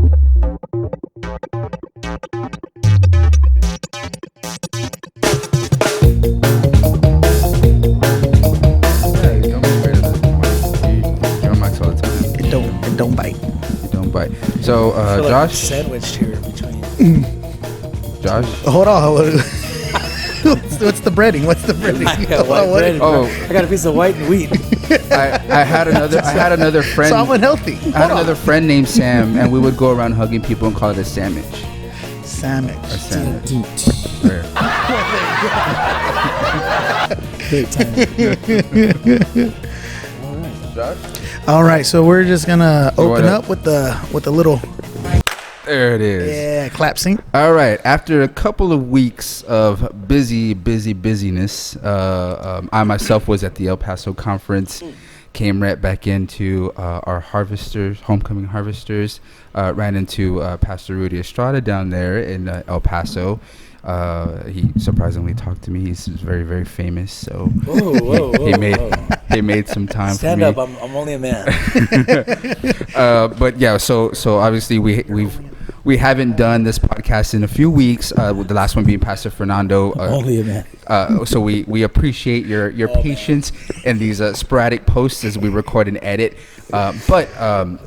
Don't bite. Don't bite. So, Josh, sandwiched here between. Josh. Hold on. What's the breading? What's the breading? I got white bread. I got a piece of white and wheat. I had another friend. So I'm unhealthy. I had another friend named Sam, and we would go around hugging people and call it a sandwich. Sandwich. A sandwich. Great time. Josh? All right, so we're just gonna open up with the little. There it is. Yeah, clap sync. All right. After a couple of weeks of busyness, I myself was at the El Paso conference. Came right back into our homecoming harvesters. Ran into Pastor Rudy Estrada down there in El Paso. He surprisingly talked to me. He's very, very famous. So he made some time Stand for me. up. I'm only a man. But yeah, so obviously we haven't done this podcast in a few weeks. With the last one being Pastor Fernando. Only a man. So we appreciate your patience in these sporadic posts as we record and edit. But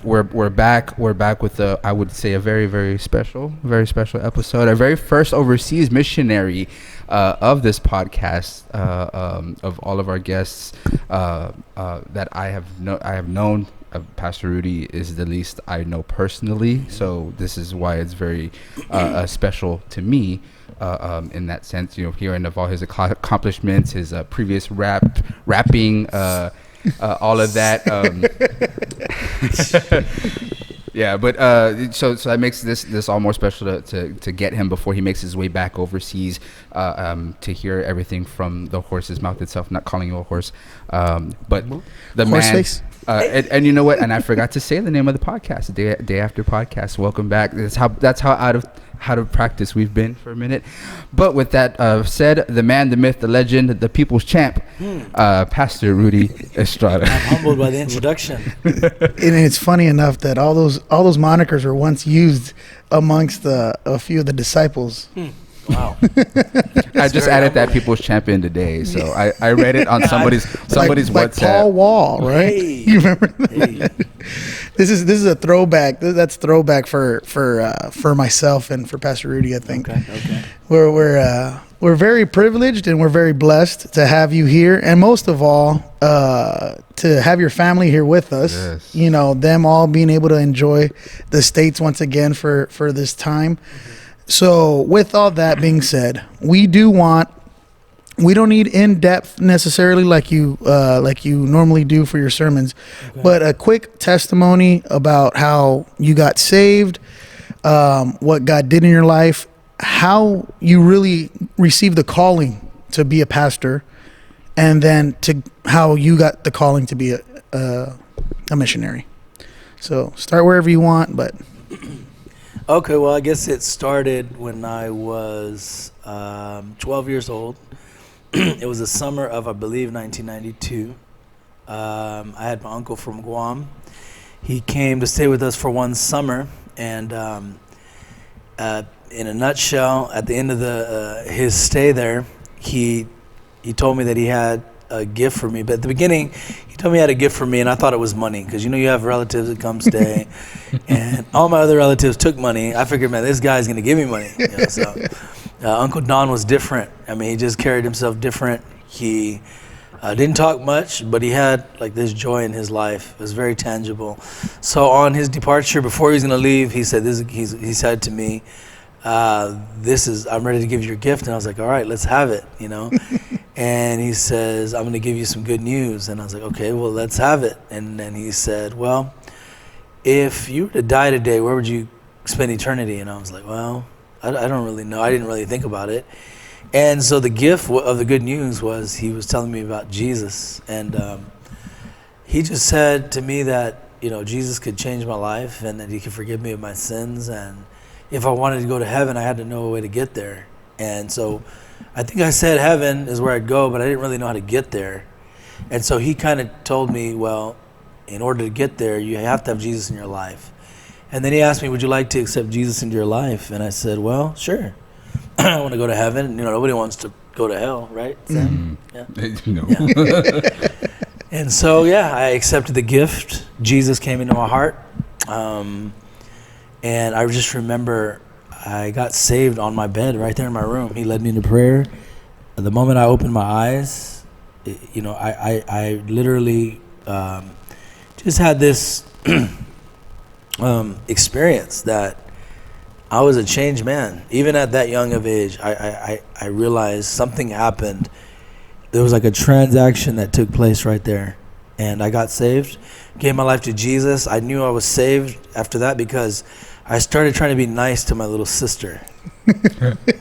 we're back. We're back with I would say a very, very special episode. Our very first overseas missionary of this podcast. Of all of our guests that I have known. Pastor Rudy is the least I know personally, so this is why it's very special to me in that sense. You know, hearing of all his accomplishments, his previous rapping, all of that. Yeah, but so that makes this all more special to get him before he makes his way back overseas to hear everything from the horse's mouth itself. Not calling you a horse, but the horse man. Face. And you know what? And I forgot to say the name of the podcast, Day After Podcast. Welcome back. That's how out of practice we've been for a minute. But with that said, the man, the myth, the legend, the people's champ, Pastor Rudy Estrada. I'm humbled by the introduction. And it's funny enough that all those monikers were once used amongst a few of the disciples. Wow. I just added that people's champion today, so I read it on somebody's like WhatsApp. Paul Wall, right? Hey. You remember that? This is a throwback. That's throwback for myself and for Pastor Rudy, I think. Okay. We're very privileged and we're very blessed to have you here, and most of all, to have your family here with us. Yes. You know, them all being able to enjoy the States once again for this time. So with all that being said, we don't need in-depth necessarily like you normally do for your sermons, but a quick testimony about how you got saved, what God did in your life, how you really received the calling to be a pastor, and then to how you got the calling to be a missionary. So start wherever you want, but... Okay, well, I guess it started when I was 12 years old. It was the summer of, I believe, 1992. I had my uncle from Guam. He came to stay with us for one summer, and in a nutshell, at the end of his stay there, he told me that he had a gift for me. But at the beginning, he told me he had a gift for me, and I thought it was money, because you have relatives that come stay, and all my other relatives took money. I figured, man, this guy's going to give me money. So Uncle Don was different. I mean, he just carried himself different. He didn't talk much, but he had like this joy in his life. It was very tangible. So on his departure, before he was going to leave, he said he said to me, I'm ready to give you your gift. And I was like, all right, let's have it, And he says, I'm going to give you some good news. And I was like, okay, well, let's have it. And then he said, well, if you were to die today, where would you spend eternity? And I was like, well, I don't really know. I didn't really think about it. And so the gift of the good news was he was telling me about Jesus. And he just said to me that, Jesus could change my life and that he could forgive me of my sins. And if I wanted to go to heaven, I had to know a way to get there. And so I think I said heaven is where I'd go, but I didn't really know how to get there. And so he kind of told me, well, in order to get there, you have to have Jesus in your life. And then he asked me, would you like to accept Jesus into your life? And I said, well, sure. I want to go to heaven. Nobody wants to go to hell, right? Mm. Yeah. And so, I accepted the gift. Jesus came into my heart. And I just remember I got saved on my bed right there in my room. He led me into prayer. The moment I opened my eyes, I literally just had this experience that I was a changed man. Even at that young of age, I realized something happened. There was like a transaction that took place right there. And I got saved, gave my life to Jesus. I knew I was saved after that because I started trying to be nice to my little sister.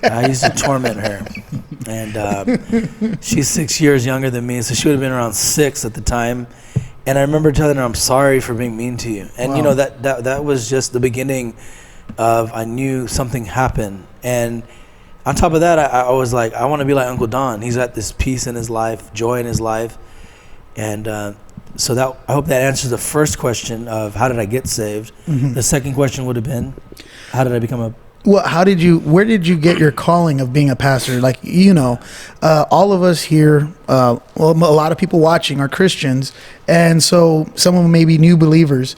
I used to torment her. And she's 6 years younger than me, so she would have been around 6 at the time. And I remember telling her, I'm sorry for being mean to you. And, Wow. that was just the beginning of, I knew something happened. And on top of that, I was like, I want to be like Uncle Don. He's got this peace in his life, joy in his life. And so that, I hope that answers the first question of how did I get saved. Mm-hmm. The second question would have been, how did I become a... Well, where did you get your calling of being a pastor? Like, all of us here, a lot of people watching are Christians. And so some of them may be new believers.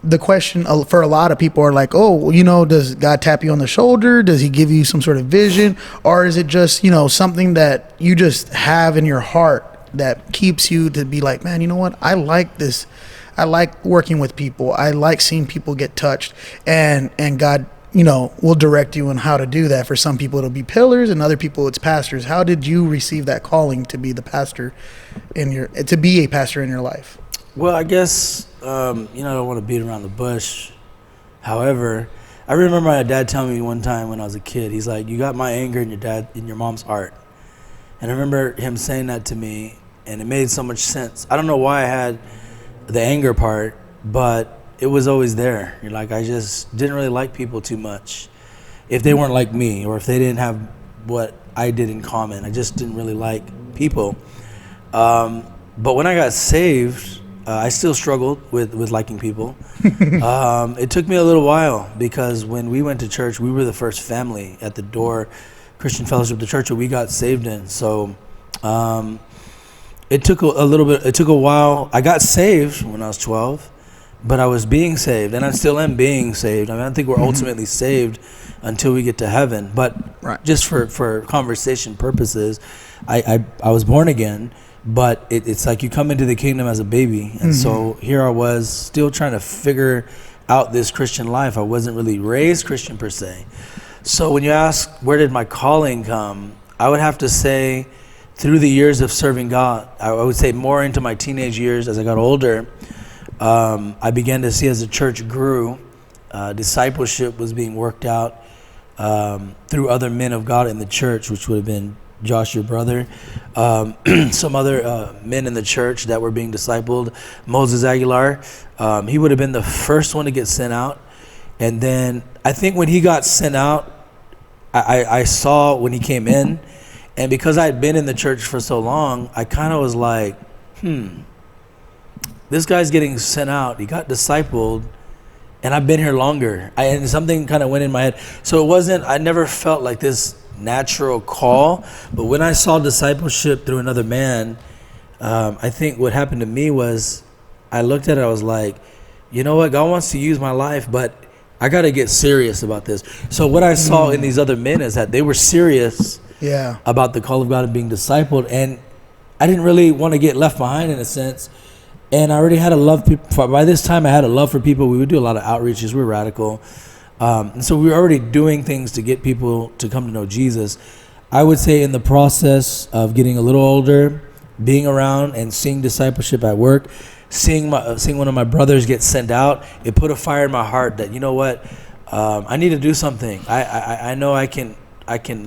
The question for a lot of people are like, does God tap you on the shoulder? Does he give you some sort of vision? Or is it just, something that you just have in your heart that keeps you to be like, man, you know what? I like this. I like working with people. I like seeing people get touched, and God, will direct you on how to do that. For some people, it'll be pillars, and other people, it's pastors. How did you receive that calling to be a pastor in your life? Well, I guess, I don't want to beat around the bush. However, I remember my dad telling me one time when I was a kid, he's like, you got my anger in your mom's heart. And I remember him saying that to me, and it made so much sense. I don't know why I had the anger part, but it was always there. You're like, I just didn't really like people too much. If they weren't like me, or if they didn't have what I did in common, I just didn't really like people. But when I got saved, I still struggled with liking people. It took me a little while, because when we went to church, we were the first family at the door, Christian Fellowship, the church that we got saved in. So it took a while. I got saved when I was 12, but I was being saved, and I still am being saved. I don't think we're ultimately saved until we get to heaven. But just for conversation purposes, I was born again. But it's like you come into the kingdom as a baby. And so here I was still trying to figure out this Christian life. I wasn't really raised Christian per se. So when you ask, where did my calling come? I would have to say through the years of serving God. I would say more into my teenage years as I got older. I began to see as the church grew, discipleship was being worked out through other men of God in the church, which would have been Josh, your brother, some other men in the church that were being discipled. Moses Aguilar, he would have been the first one to get sent out. And then I think when he got sent out, I saw when he came in, and because I had been in the church for so long, I kind of was like, this guy's getting sent out. He got discipled, and I've been here longer. And something kind of went in my head. So I never felt like this natural call, but when I saw discipleship through another man, I think what happened to me was I looked at it, I was like, you know what, God wants to use my life, but I got to get serious about this. So what I saw in these other men is that they were serious about the call of God and being discipled, and I didn't really want to get left behind in a sense. And I already had a love by this time I had a love for people. We would do a lot of outreaches. We were radical. And so we were already doing things to get people to come to know Jesus. I would say in the process of getting a little older, being around and seeing discipleship at work, seeing one of my brothers get sent out, it put a fire in my heart that, you know what, I need to do something. I know I can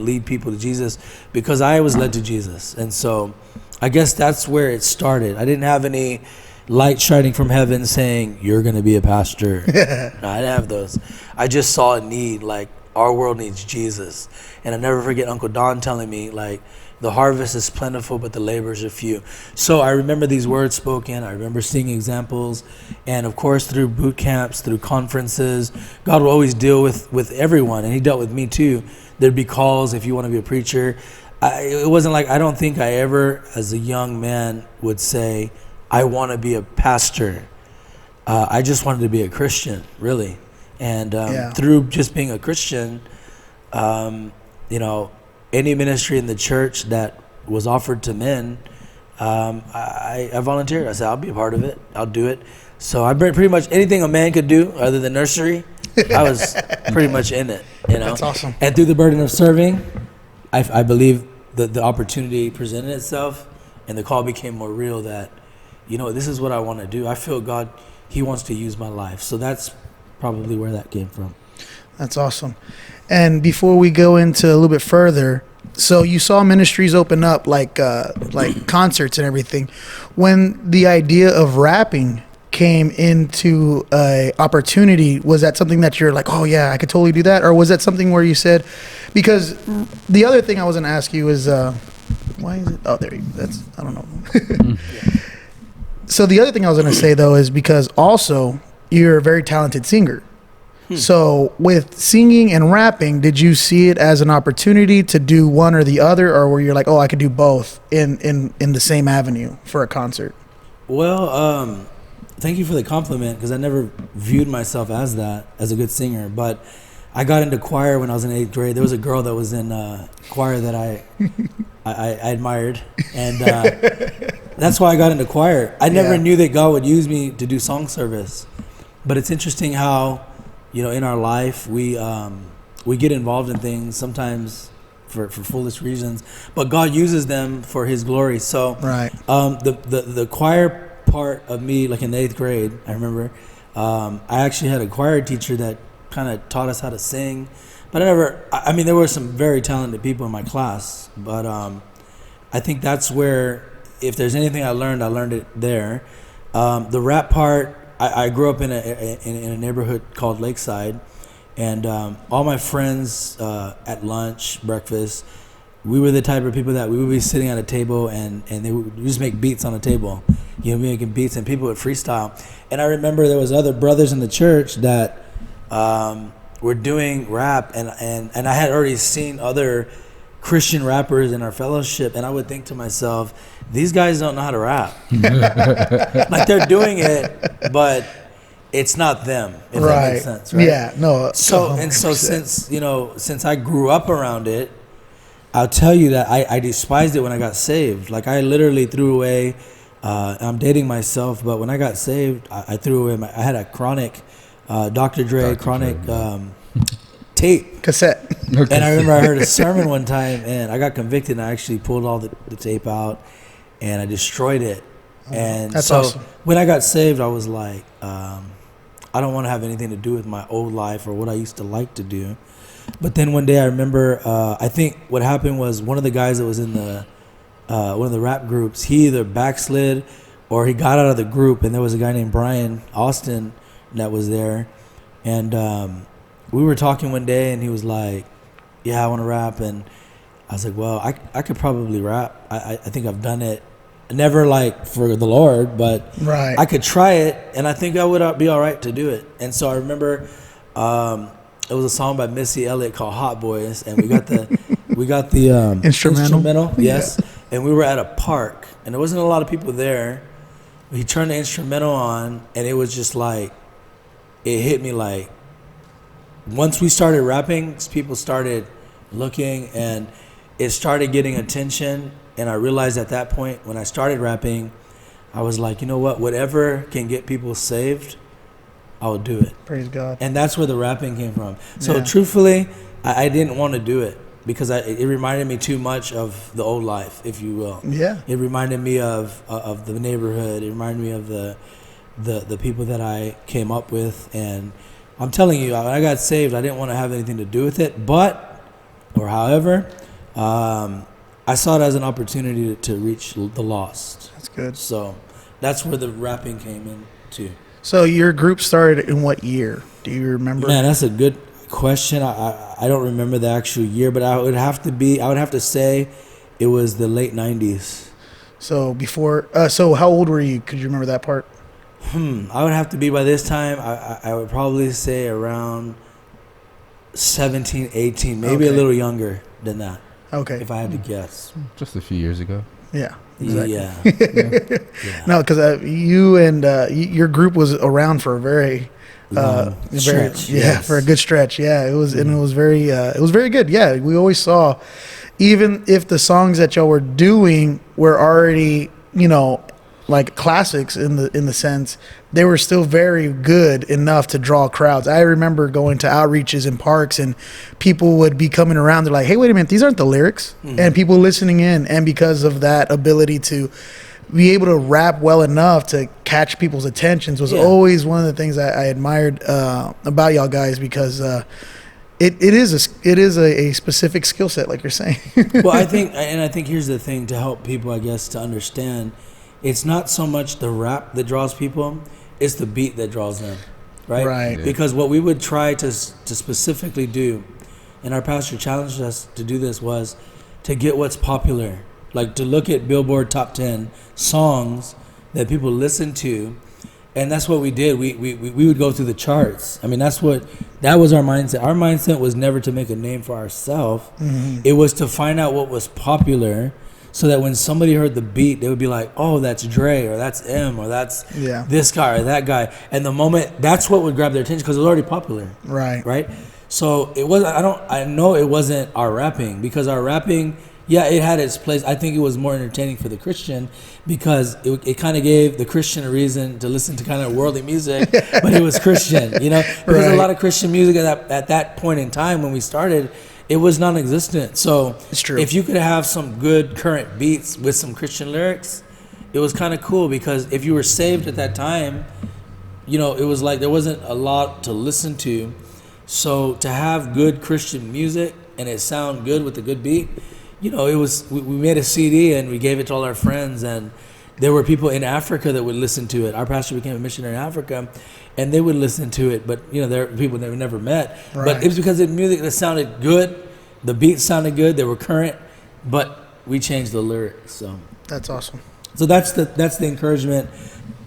lead people to Jesus because I was led to Jesus. And so I guess that's where it started. I didn't have any light shining from heaven saying, you're going to be a pastor. No, I didn't have those. I just saw a need, like our world needs Jesus. And I never forget Uncle Don telling me, like, the harvest is plentiful, but the laborers are few. So I remember these words spoken. I remember seeing examples. And of course, through boot camps, through conferences, God will always deal with everyone. And he dealt with me too. There'd be calls if you want to be a preacher. It wasn't like, I don't think I ever, as a young man, would say, I want to be a pastor. I just wanted to be a Christian, really. And through just being a Christian, any ministry in the church that was offered to men, I volunteered. I said, I'll be a part of it. I'll do it. So I pretty much anything a man could do other than nursery, I was pretty much in it. That's awesome. And through the burden of serving, I believe that the opportunity presented itself and the call became more real that, this is what I want to do. I feel God, he wants to use my life. So that's probably where that came from. That's awesome. And before we go into a little bit further, so you saw ministries open up like concerts and everything. When the idea of rapping came into a opportunity, was that something that you're like, oh yeah, I could totally do that? Or was that something where you said, because the other thing I was going to ask you is, why is it? Oh, there you go. I don't know. So the other thing I was going to say though, is because also you're a very talented singer. So with singing and rapping, did you see it as an opportunity to do one or the other, or were you like, oh, I could do both in the same avenue for a concert? Well, thank you for the compliment, because I never viewed myself as that, as a good singer. But I got into choir when I was in 8th grade. There was a girl that was in choir that I admired, and that's why I got into choir. I never knew that God would use me to do song service. But it's interesting how, in our life, we get involved in things sometimes for foolish reasons, but God uses them for his glory. So right. The choir part of me, like in 8th grade, I remember, I actually had a choir teacher that kind of taught us how to sing. But there were some very talented people in my class, but I think that's where, if there's anything I learned it there. The rap part, I grew up in a neighborhood called Lakeside, and all my friends at lunch, breakfast, we were the type of people that we would be sitting at a table and they would just make beats on a table, making beats, and people would freestyle. And I remember there was other brothers in the church that were doing rap, and I had already seen other Christian rappers in our fellowship, and I would think to myself, these guys don't know how to rap. Like, they're doing it, but it's not them, if that makes sense, right? Yeah, no. So 100%. Since I grew up around it, I'll tell you that I despised it when I got saved. Like, I literally threw away, I'm dating myself, but when I got saved, I threw away I had a chronic, Dr. Dre chronic tape. Cassette. And I remember I heard a sermon one time, and I got convicted, and I actually pulled all the tape out, and I destroyed it. And that's so awesome. When I got saved, I was like, I don't want to have anything to do with my old life or what I used to like to do. But then one day I remember, I think what happened was one of the guys that was in one of the rap groups, he either backslid or he got out of the group, and there was a guy named Brian Austin that was there. And we were talking one day, and he was like, yeah, I want to rap. And I was like, well, I could probably rap. I think I've done it. Never like for the Lord, but right. I could try it, and I think I would be all right to do it. And so I remember it was a song by Missy Elliott called Hot Boys, and we got the instrumental, yes. Yeah. And we were at a park, and there wasn't a lot of people there. He turned the instrumental on, and it was just like, it hit me like, once we started rapping, people started looking, and it started getting attention. And I realized at that point, when I started rapping, I was like, you know what? Whatever can get people saved, I will do it. Praise God. And that's where the rapping came from. So truthfully, I didn't want to do it because it reminded me too much of the old life, if you will. Yeah. It reminded me of the neighborhood. It reminded me of the people that I came up with. And I'm telling you, when I got saved, I didn't want to have anything to do with it. However, I saw it as an opportunity to reach the lost. That's good. So that's where the rapping came in too. So your group started in what year? Do you remember? Man, that's a good question. I don't remember the actual year, but I would have to say It was the late 90s. So before, so how old were you? Could you remember that part? I would have to be by this time. I would probably say around 17, 18, maybe Okay. a little younger than that. Okay. If I had to guess. Just a few years ago. Yeah. Exactly. Yeah. No, because you and your group was around for a very Stretch, yeah, yes. for a good stretch. Yeah, it was, and it was very good. Yeah, we always saw, even if the songs that y'all were doing were already, like classics in the sense, they were still very good enough to draw crowds. I remember going to outreaches in parks and people would be coming around. They're like, "Hey, wait a minute, these aren't the lyrics," and people listening in, and because of that ability to be able to rap well enough to catch people's attentions was always one of the things I admired about y'all guys, because it is a specific skill set, like you're saying. Well, I think here's the thing to help people, I guess, to understand. It's not so much the rap that draws people, it's the beat that draws them, right? Right. Yeah. Because what we would try to specifically do, and our pastor challenged us to do this, was to get what's popular. Like to look at Billboard Top 10 songs that people listen to, and that's what we did. We would go through the charts. I mean, that was our mindset. Our mindset was never to make a name for ourselves. It was to find out what was popular, so that when somebody heard the beat, they would be like, "Oh, that's Dre, or that's M, or that's this guy or that guy." And the moment, that's what would grab their attention because it was already popular. Right. So it was. I know it wasn't our rapping, because our rapping, it had its place. I think it was more entertaining for the Christian, because it kind of gave the Christian a reason to listen to kind of worldly music, but it was Christian, because a lot of Christian music at that point in time when we started, it was non-existent. So It's true. If you could have some good current beats with some Christian lyrics, it was kind of cool, because if you were saved at that time, it was like there wasn't a lot to listen to. So to have good Christian music and it sound good with a good beat, it was, we made a CD and we gave it to all our friends, and there were people in Africa that would listen to it. Our pastor became a missionary in Africa, and they would listen to it, but there were people that we never met. Right. But it was because the music that sounded good, the beats sounded good, they were current, but we changed the lyrics. So That's awesome. that's the encouragement,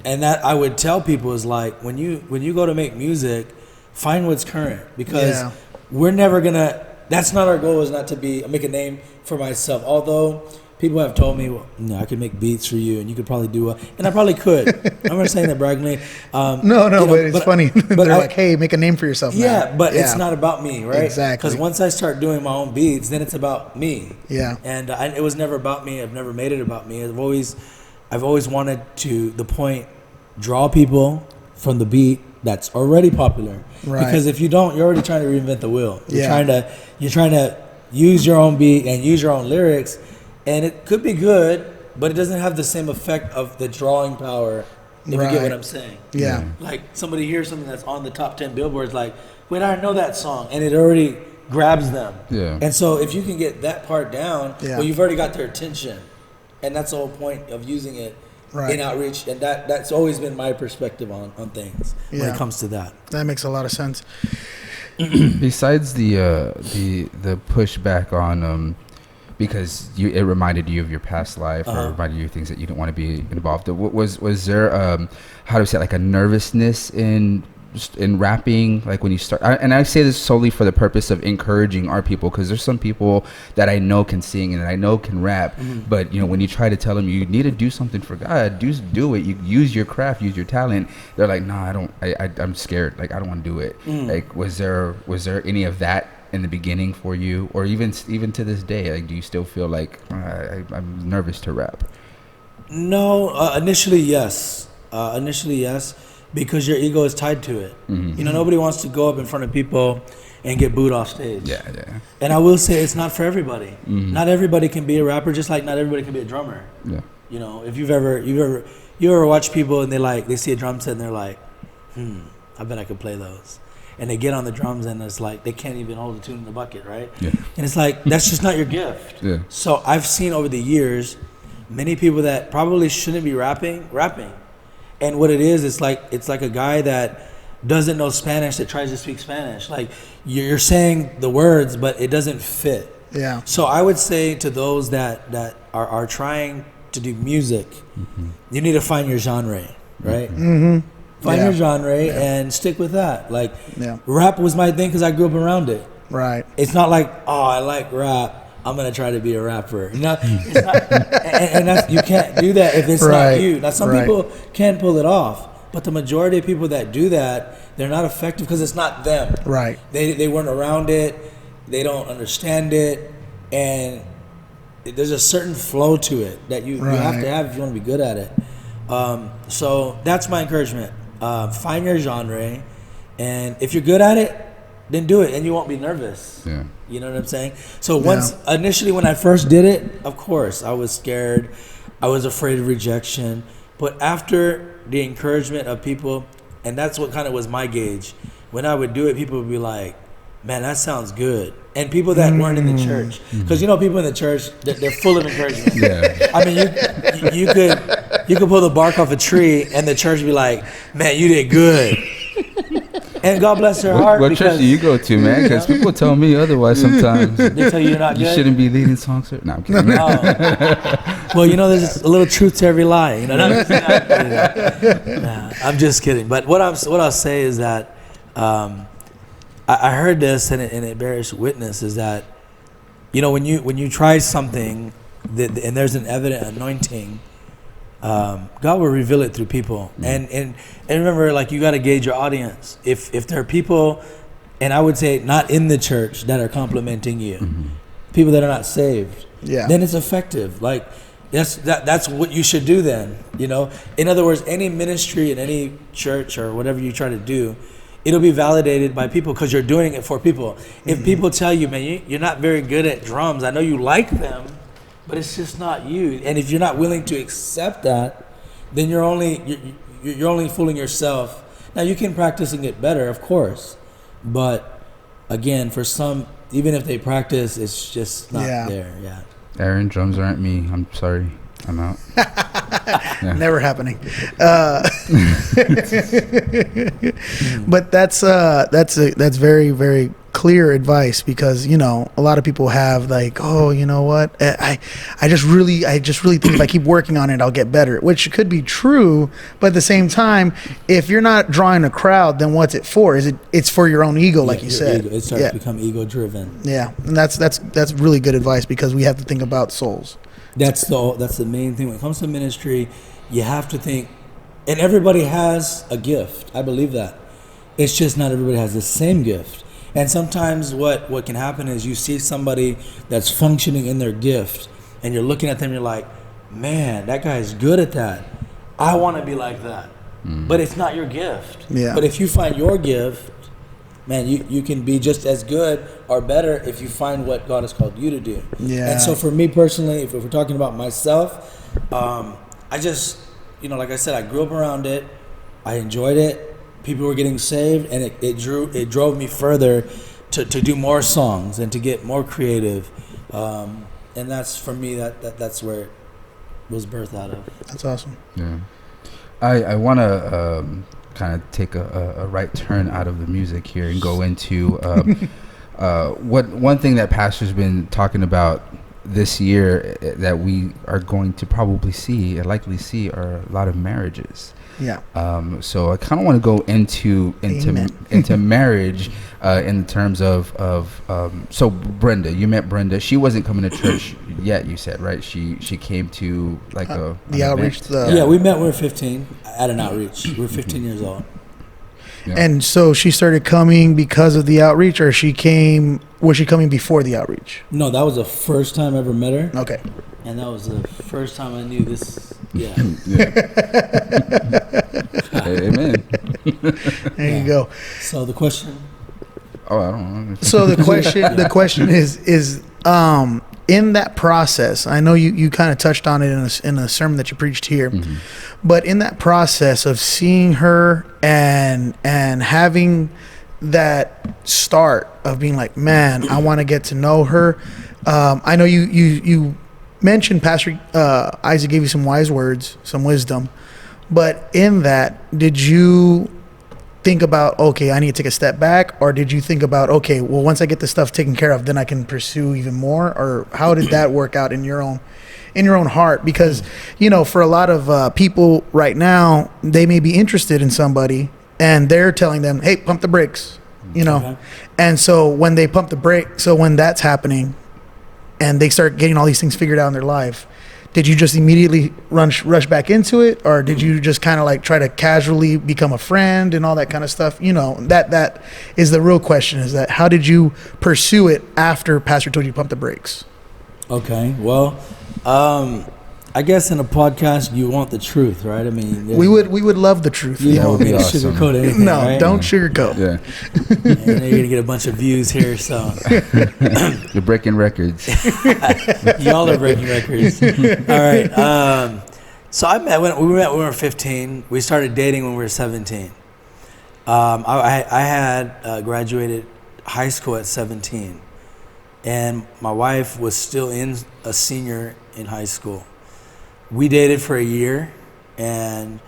and that I would tell people is like, when you go to make music, find what's current, because we're never gonna. That's not our goal. Is not to make a name for myself. Although people have told me, well, I could make beats for you, and you could probably do and I probably could. I'm not saying that braggingly. No, but it's funny. They're like, "Hey, make a name for yourself." Yeah, but it's not about me, right? Exactly. Because once I start doing my own beats, then it's about me. Yeah. And it was never about me. I've never made it about me. I've always wanted to the point draw people from the beat that's already popular. Right. Because if you don't, you're already trying to reinvent the wheel. You're Yeah. trying to use your own beat and use your own lyrics, and it could be good, but it doesn't have the same effect of the drawing power. If you get what I'm saying. Yeah. Like somebody hears something that's on the top 10 billboards, like, wait, I know that song, and it already grabs them. Yeah. And so if you can get that part down, well, you've already got their attention, and that's the whole point of using it in outreach. And that's always been my perspective on things when it comes to that. That makes a lot of sense. Besides the pushback on because it reminded you of your past life, or reminded you of things that you didn't want to be involved in. Was there how to say, like, a nervousness in rapping, like when you start? And I say this solely for the purpose of encouraging our people, because there's some people that I know can sing and I know can rap, but when you try to tell them you need to do something for God, do it. You use your craft, use your talent. They're like, no, I don't. I'm scared. Like, I don't want to do it. Like, was there any of that in the beginning for you, or even to this day? Like, do you still feel like I'm nervous to rap? No, initially yes, because your ego is tied to it. Nobody wants to go up in front of people and get booed off stage. Yeah. And I will say, it's not for everybody. Not everybody can be a rapper, just like not everybody can be a drummer. Yeah. If you've ever watched people and they see a drum set and they're like, I bet I could play those. And they get on the drums and it's like they can't even hold a tune in the bucket, right? Yeah. And it's like, that's just not your gift. Yeah. So I've seen over the years many people that probably shouldn't be rapping. And what it is, it's like a guy that doesn't know Spanish that tries to speak Spanish. Like, you're saying the words, but it doesn't fit. Yeah. So I would say to those that are trying to do music, you need to find your genre, right? Find your genre and stick with that. Like, rap was my thing because I grew up around it. Right. It's not like, oh, I like rap, I'm gonna try to be a rapper. No, it's not, and that's, you can't do that if it's not you. Now, some people can pull it off, but the majority of people that do that, they're not effective because it's not them. Right. They weren't around it. They don't understand it, and there's a certain flow to it that you have to have if you want to be good at it. So that's my encouragement. Find your genre, and if you're good at it, then do it, and you won't be nervous. Yeah. You know what I'm saying? So initially when I first did it, of course, I was scared. I was afraid of rejection. But after the encouragement of people, and that's what kind of was my gauge, when I would do it, people would be like, man, that sounds good. And people that weren't in the church, because people in the church, they're full of encouragement. Yeah. I mean, you could pull the bark off a tree, and the church would be like, man, you did good. And God bless their heart. What church do you go to, man? Because people tell me otherwise sometimes. They tell you you're not good. You shouldn't be leading songs. No, I'm kidding. Well, there's a little truth to every lie. I'm just kidding. But what I'll say is that I heard this, and it bears witness, is that when you try something and there's an evident anointing, God will reveal it through people. And remember, like, you got to gauge your audience. If there are people, and I would say not in the church, that are complimenting you, people that are not saved, then it's effective. Like, that's what you should do then. In other words, any ministry in any church or whatever you try to do, it'll be validated by people because you're doing it for people. If people tell you, man, you're not very good at drums, I know you like them, but it's just not you. And if you're not willing to accept that, then you're only fooling yourself. Now, you can practice and get better, of course, but again, for some, even if they practice, it's just not there. Yeah. Aaron, drums aren't me. I'm sorry. I'm out. Never happening. But that's very, very clear advice, because a lot of people have like, oh, you know what, I just really think if I keep working on it, I'll get better, which could be true, but at the same time, if you're not drawing a crowd, then what's it for? It's for your own ego, like you said. It starts to become ego driven. Yeah, and that's really good advice, because we have to think about souls. That's the main thing when it comes to ministry. You have to think, and everybody has a gift. I believe that. It's just not everybody has the same gift. And sometimes what can happen is you see somebody that's functioning in their gift, and you're looking at them, you're like, man, that guy's good at that. I want to be like that. But it's not your gift. Yeah. But if you find your gift, man, you can be just as good or better if you find what God has called you to do. Yeah. And so for me personally, if we're talking about myself, I just, like I said, I grew up around it. I enjoyed it. People were getting saved, and it drove me further to do more songs and to get more creative. And that's, for me, that's where it was birthed out of. That's awesome. Yeah. I want to kind of take a right turn out of the music here and go into one thing that Pastor's been talking about this year that we are going to probably see and likely see are a lot of marriages. Yeah. So I kind of want to go into marriage in terms of so Brenda, you met Brenda. She wasn't coming to church yet, you said, right? She came to like the outreach. We met when we were 15 at an outreach. We were 15 years old. Yeah. And so she started coming because of the outreach, or was she coming before the outreach? No, that was the first time I ever met her. Okay. And that was the first time I knew this. Yeah. Amen. There you go. So the question. Oh, I don't know. So the question is in that process, I know you kind of touched on it in a sermon that you preached here, but in that process of seeing her and having that start of being like, man, I want to get to know her. I know you mentioned Pastor Isaac gave you some wise words, some wisdom, but in that, did you think about, okay, I need to take a step back? Or did you think about, okay, well, once I get this stuff taken care of, then I can pursue even more? Or how did that work out in your own heart? Because, for a lot of people right now, they may be interested in somebody and they're telling them, hey, pump the brakes, Okay. And so when they pump the brake, so when that's happening and they start getting all these things figured out in their life, did you just immediately rush back into it, or did you just kind of like try to casually become a friend and all that kind of stuff? That is the real question, is that how did you pursue it after Pastor told you pump the brakes? Okay, well, I guess in a podcast you want the truth, right? I mean, we would love the truth. You don't would be need to awesome. sugarcoat anything, No, right? don't sugarcoat. Yeah. And you're gonna get a bunch of views here, so You're breaking records. y'all are breaking records. All right. So I met when we were 15. We started dating when we were 17. I had graduated high school at 17, and my wife was still a senior in high school. We dated for a year, and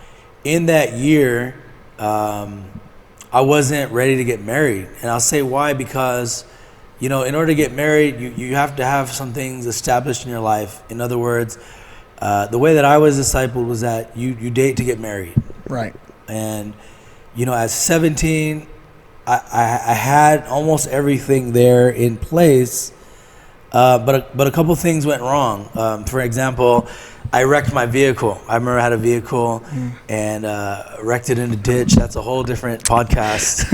in that year, I wasn't ready to get married. And I'll say why, because, in order to get married, you have to have some things established in your life. In other words, the way that I was discipled was that you date to get married. Right. And, at 17, I had almost everything there in place, but a couple things went wrong. For example, I wrecked my vehicle. I remember I had a vehicle and wrecked it in a ditch. That's a whole different podcast.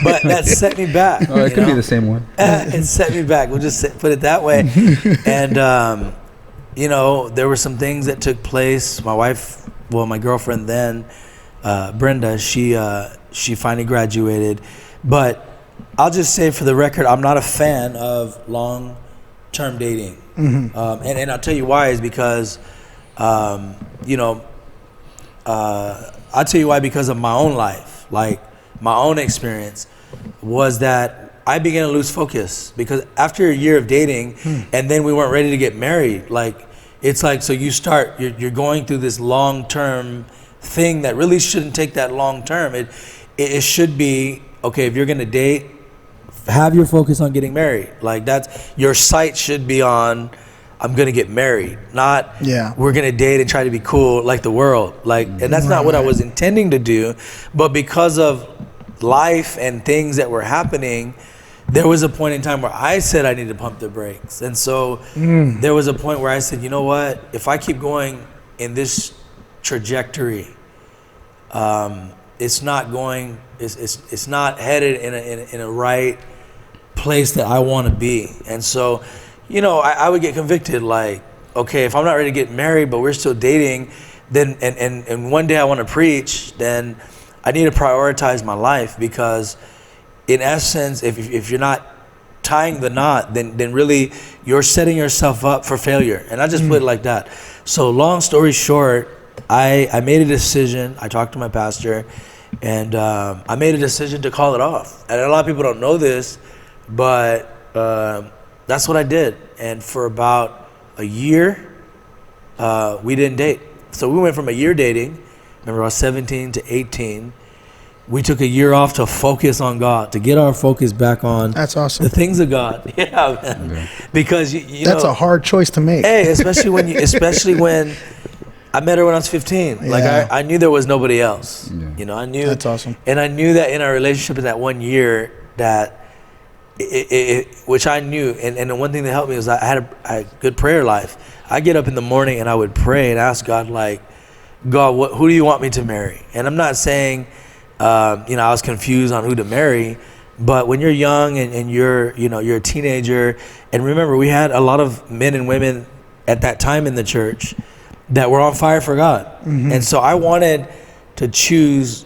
But that set me back. Oh, it could be the same one. It set me back. We'll just put it that way. And, there were some things that took place. My girlfriend then, Brenda, she finally graduated. But I'll just say for the record, I'm not a fan of long-term dating. Mm-hmm. And I'll tell you why is because, I'll tell you why because of my own life. Like, my own experience was that I began to lose focus because after a year of dating and then we weren't ready to get married, it's like, so you're going through this long-term thing that really shouldn't take that long term. It should be, okay, if you're going to date, have your focus on getting married. That's your sight should be on, I'm going to get married, not we're going to date and try to be cool like the world. And that's not what I was intending to do. But because of life and things that were happening, there was a point in time where I said I needed to pump the brakes. And so there was a point where I said, you know what, if I keep going in this trajectory, it's not headed in a right place that I want to be. And so, I would get convicted, okay, if I'm not ready to get married, but we're still dating, then, and one day I want to preach, then I need to prioritize my life, because in essence, if you're not tying the knot, then really you're setting yourself up for failure. And I just put it like that. So long story short, I made a decision. I talked to my pastor, and I made a decision to call it off. And a lot of people don't know this, but that's what I did. And for about a year, we didn't date. So we went from a year dating, remember I was 17 to 18. We took a year off to focus on God, to get our focus back on That's awesome. the things of God. Yeah, man. Okay. Because that's a hard choice to make. Hey, especially when I met her when I was 15. Yeah. I knew there was nobody else. Yeah. I knew. That's awesome. And I knew that in our relationship in that 1 year that which I knew, and the one thing that helped me was I had a good prayer life. I get up in the morning and I would pray and ask God, God, who do you want me to marry? And I'm not saying, I was confused on who to marry, but when you're young and you're a teenager, and remember, we had a lot of men and women at that time in the church that were on fire for God. Mm-hmm. And so I wanted to choose,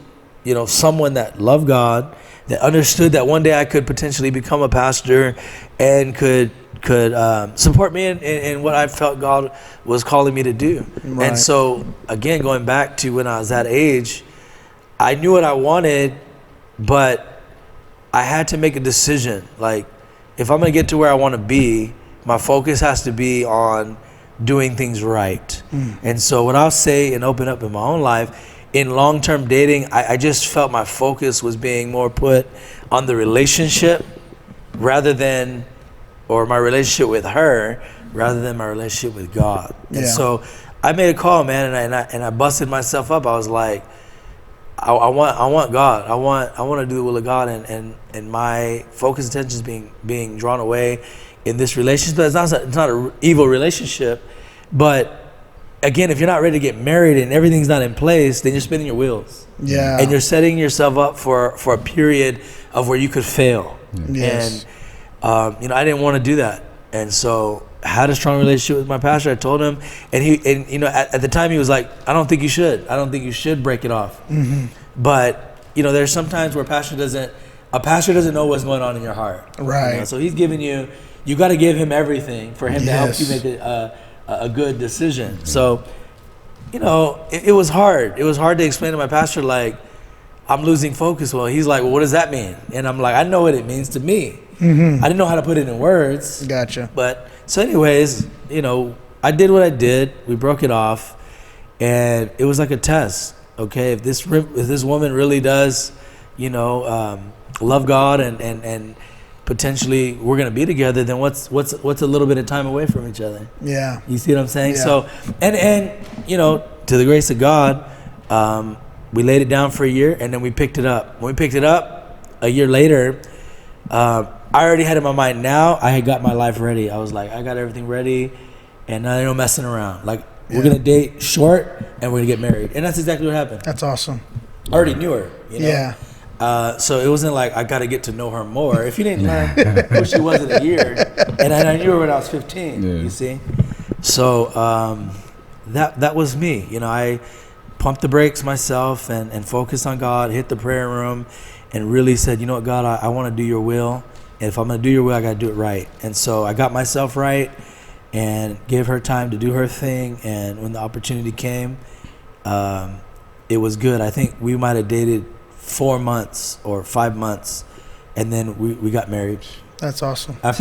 someone that loved God, that understood that one day I could potentially become a pastor and could support me in what I felt God was calling me to do. Right. And so, again, going back to when I was that age, I knew what I wanted, but I had to make a decision. If I'm going to get to where I want to be, my focus has to be on doing things right. And so what I'll say and open up in my own life in long-term dating, I just felt my focus was being more put on the relationship rather than, or my relationship with her rather than my relationship with God. And so I made a call, man, and I busted myself up. I was like, I want God. I want to do the will of God, and my focus attention is being drawn away in this relationship. But it's not an evil relationship, but again, if you're not ready to get married and everything's not in place, then you're spinning your wheels. Yeah. And you're setting yourself up for a period of where you could fail. Yes. And I didn't want to do that. And so I had a strong relationship with my pastor. I told him, and at the time he was like, I don't think you should. I don't think you should break it off. Mm-hmm. But there's sometimes where a pastor doesn't know what's going on in your heart. Right. So he's giving you got to give him everything for him to help you make a good decision. Mm-hmm. So, it was hard. It was hard to explain to my pastor, like, I'm losing focus. Well, he's like, well, what does that mean? And I'm like, I know what it means to me. Mm-hmm. I didn't know how to put it in words. Gotcha. But so anyways, I did what I did. We broke it off, and it was like a test. Okay, if this woman really does, love God and potentially we're gonna be together, then what's a little bit of time away from each other? Yeah. You see what I'm saying? Yeah. So and to the grace of God, we laid it down for a year, and then we picked it up. When we picked it up a year later, I already had in my mind, now I had got my life ready. I was like, I got everything ready, and now there's no messing around. Like, we're going to date short, and we're going to get married. And that's exactly what happened. That's awesome. I already knew her, Yeah. So it wasn't like I got to get to know her more. If you didn't learn who she was in a year, and I knew her when I was 15, you see? So that was me. I pumped the brakes myself and focused on God, hit the prayer room, and really said, what, God, I want to do your will. And if I'm going to do your will, I got to do it right. And so I got myself right and gave her time to do her thing. And when the opportunity came, it was good. I think we might have dated 4 months or 5 months, and then we got married. That's awesome. This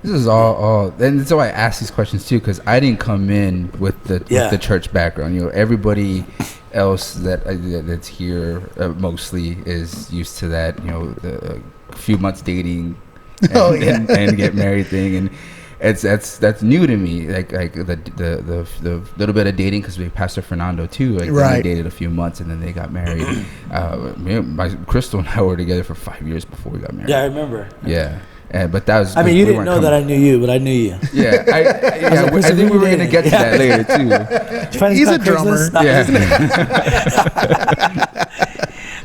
is all, and that's why I ask these questions too, because I didn't come in with the church background. Everybody else that's here mostly is used to that. The few months dating and get married thing, and that's new to me. Like the little bit of dating, because we Pastor Fernando too. Like they dated a few months and then they got married. Crystal and I were together for 5 years before we got married. Yeah, I remember. Yeah. But that was. I mean, you didn't know that I knew you, but I knew you. Yeah, I think we were going to get to that later too. He's a drummer. Yeah.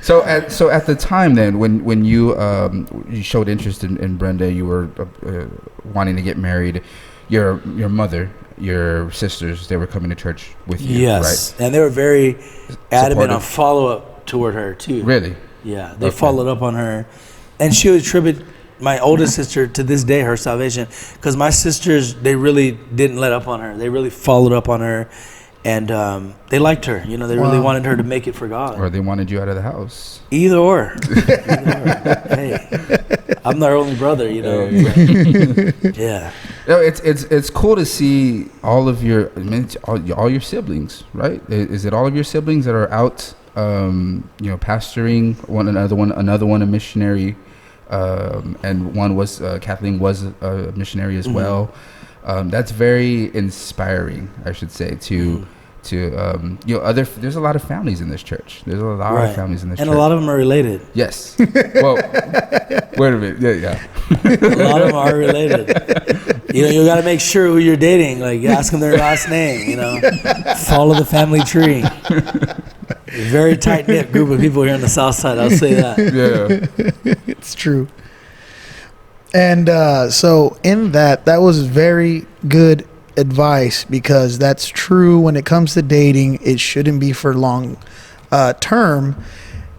So at the time then, when you showed interest in Brenda, you were wanting to get married. Your mother, your sisters, they were coming to church with you. Yes, right? And they were very adamant on follow up toward her too. Really? Yeah, they followed up on her, and she would attribute my oldest sister to this day her salvation, because my sisters, they really didn't let up on her. They really followed up on her, and they liked her. They really wanted her to make it for God. Or they wanted you out of the house. Either or. Hey, I'm their only brother. Yeah. No, it's cool to see all of your all your siblings, right? Is it all of your siblings that are out, pastoring? Another one a missionary. And one was Kathleen was a missionary as well. That's very inspiring, I should say, to there's a lot of families in this church. There's a lot of families in this church. And a lot of them are related. Yes. Well, wait a minute. Yeah. A lot of them are related. You got to make sure who you're dating. Like, ask them their last name, follow the family tree. A very tight-knit group of people here on the south side, I'll say that. Yeah. It's true. And so in that was very good advice, because that's true when it comes to dating. It shouldn't be for long term.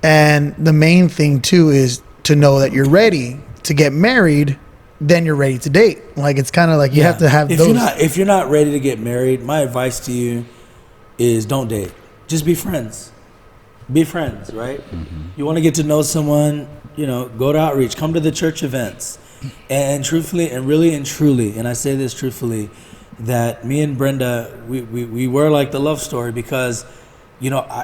And the main thing, too, is to know that you're ready to get married, then you're ready to date. Like, it's kind of like you have to have those. If you're not ready to get married, my advice to you is don't date. Just be friends. Be friends, right? Mm-hmm. You want to get to know someone, go to outreach, come to the church events. And truthfully, and really and truly, and I say this truthfully, that me and Brenda, we were like the love story, because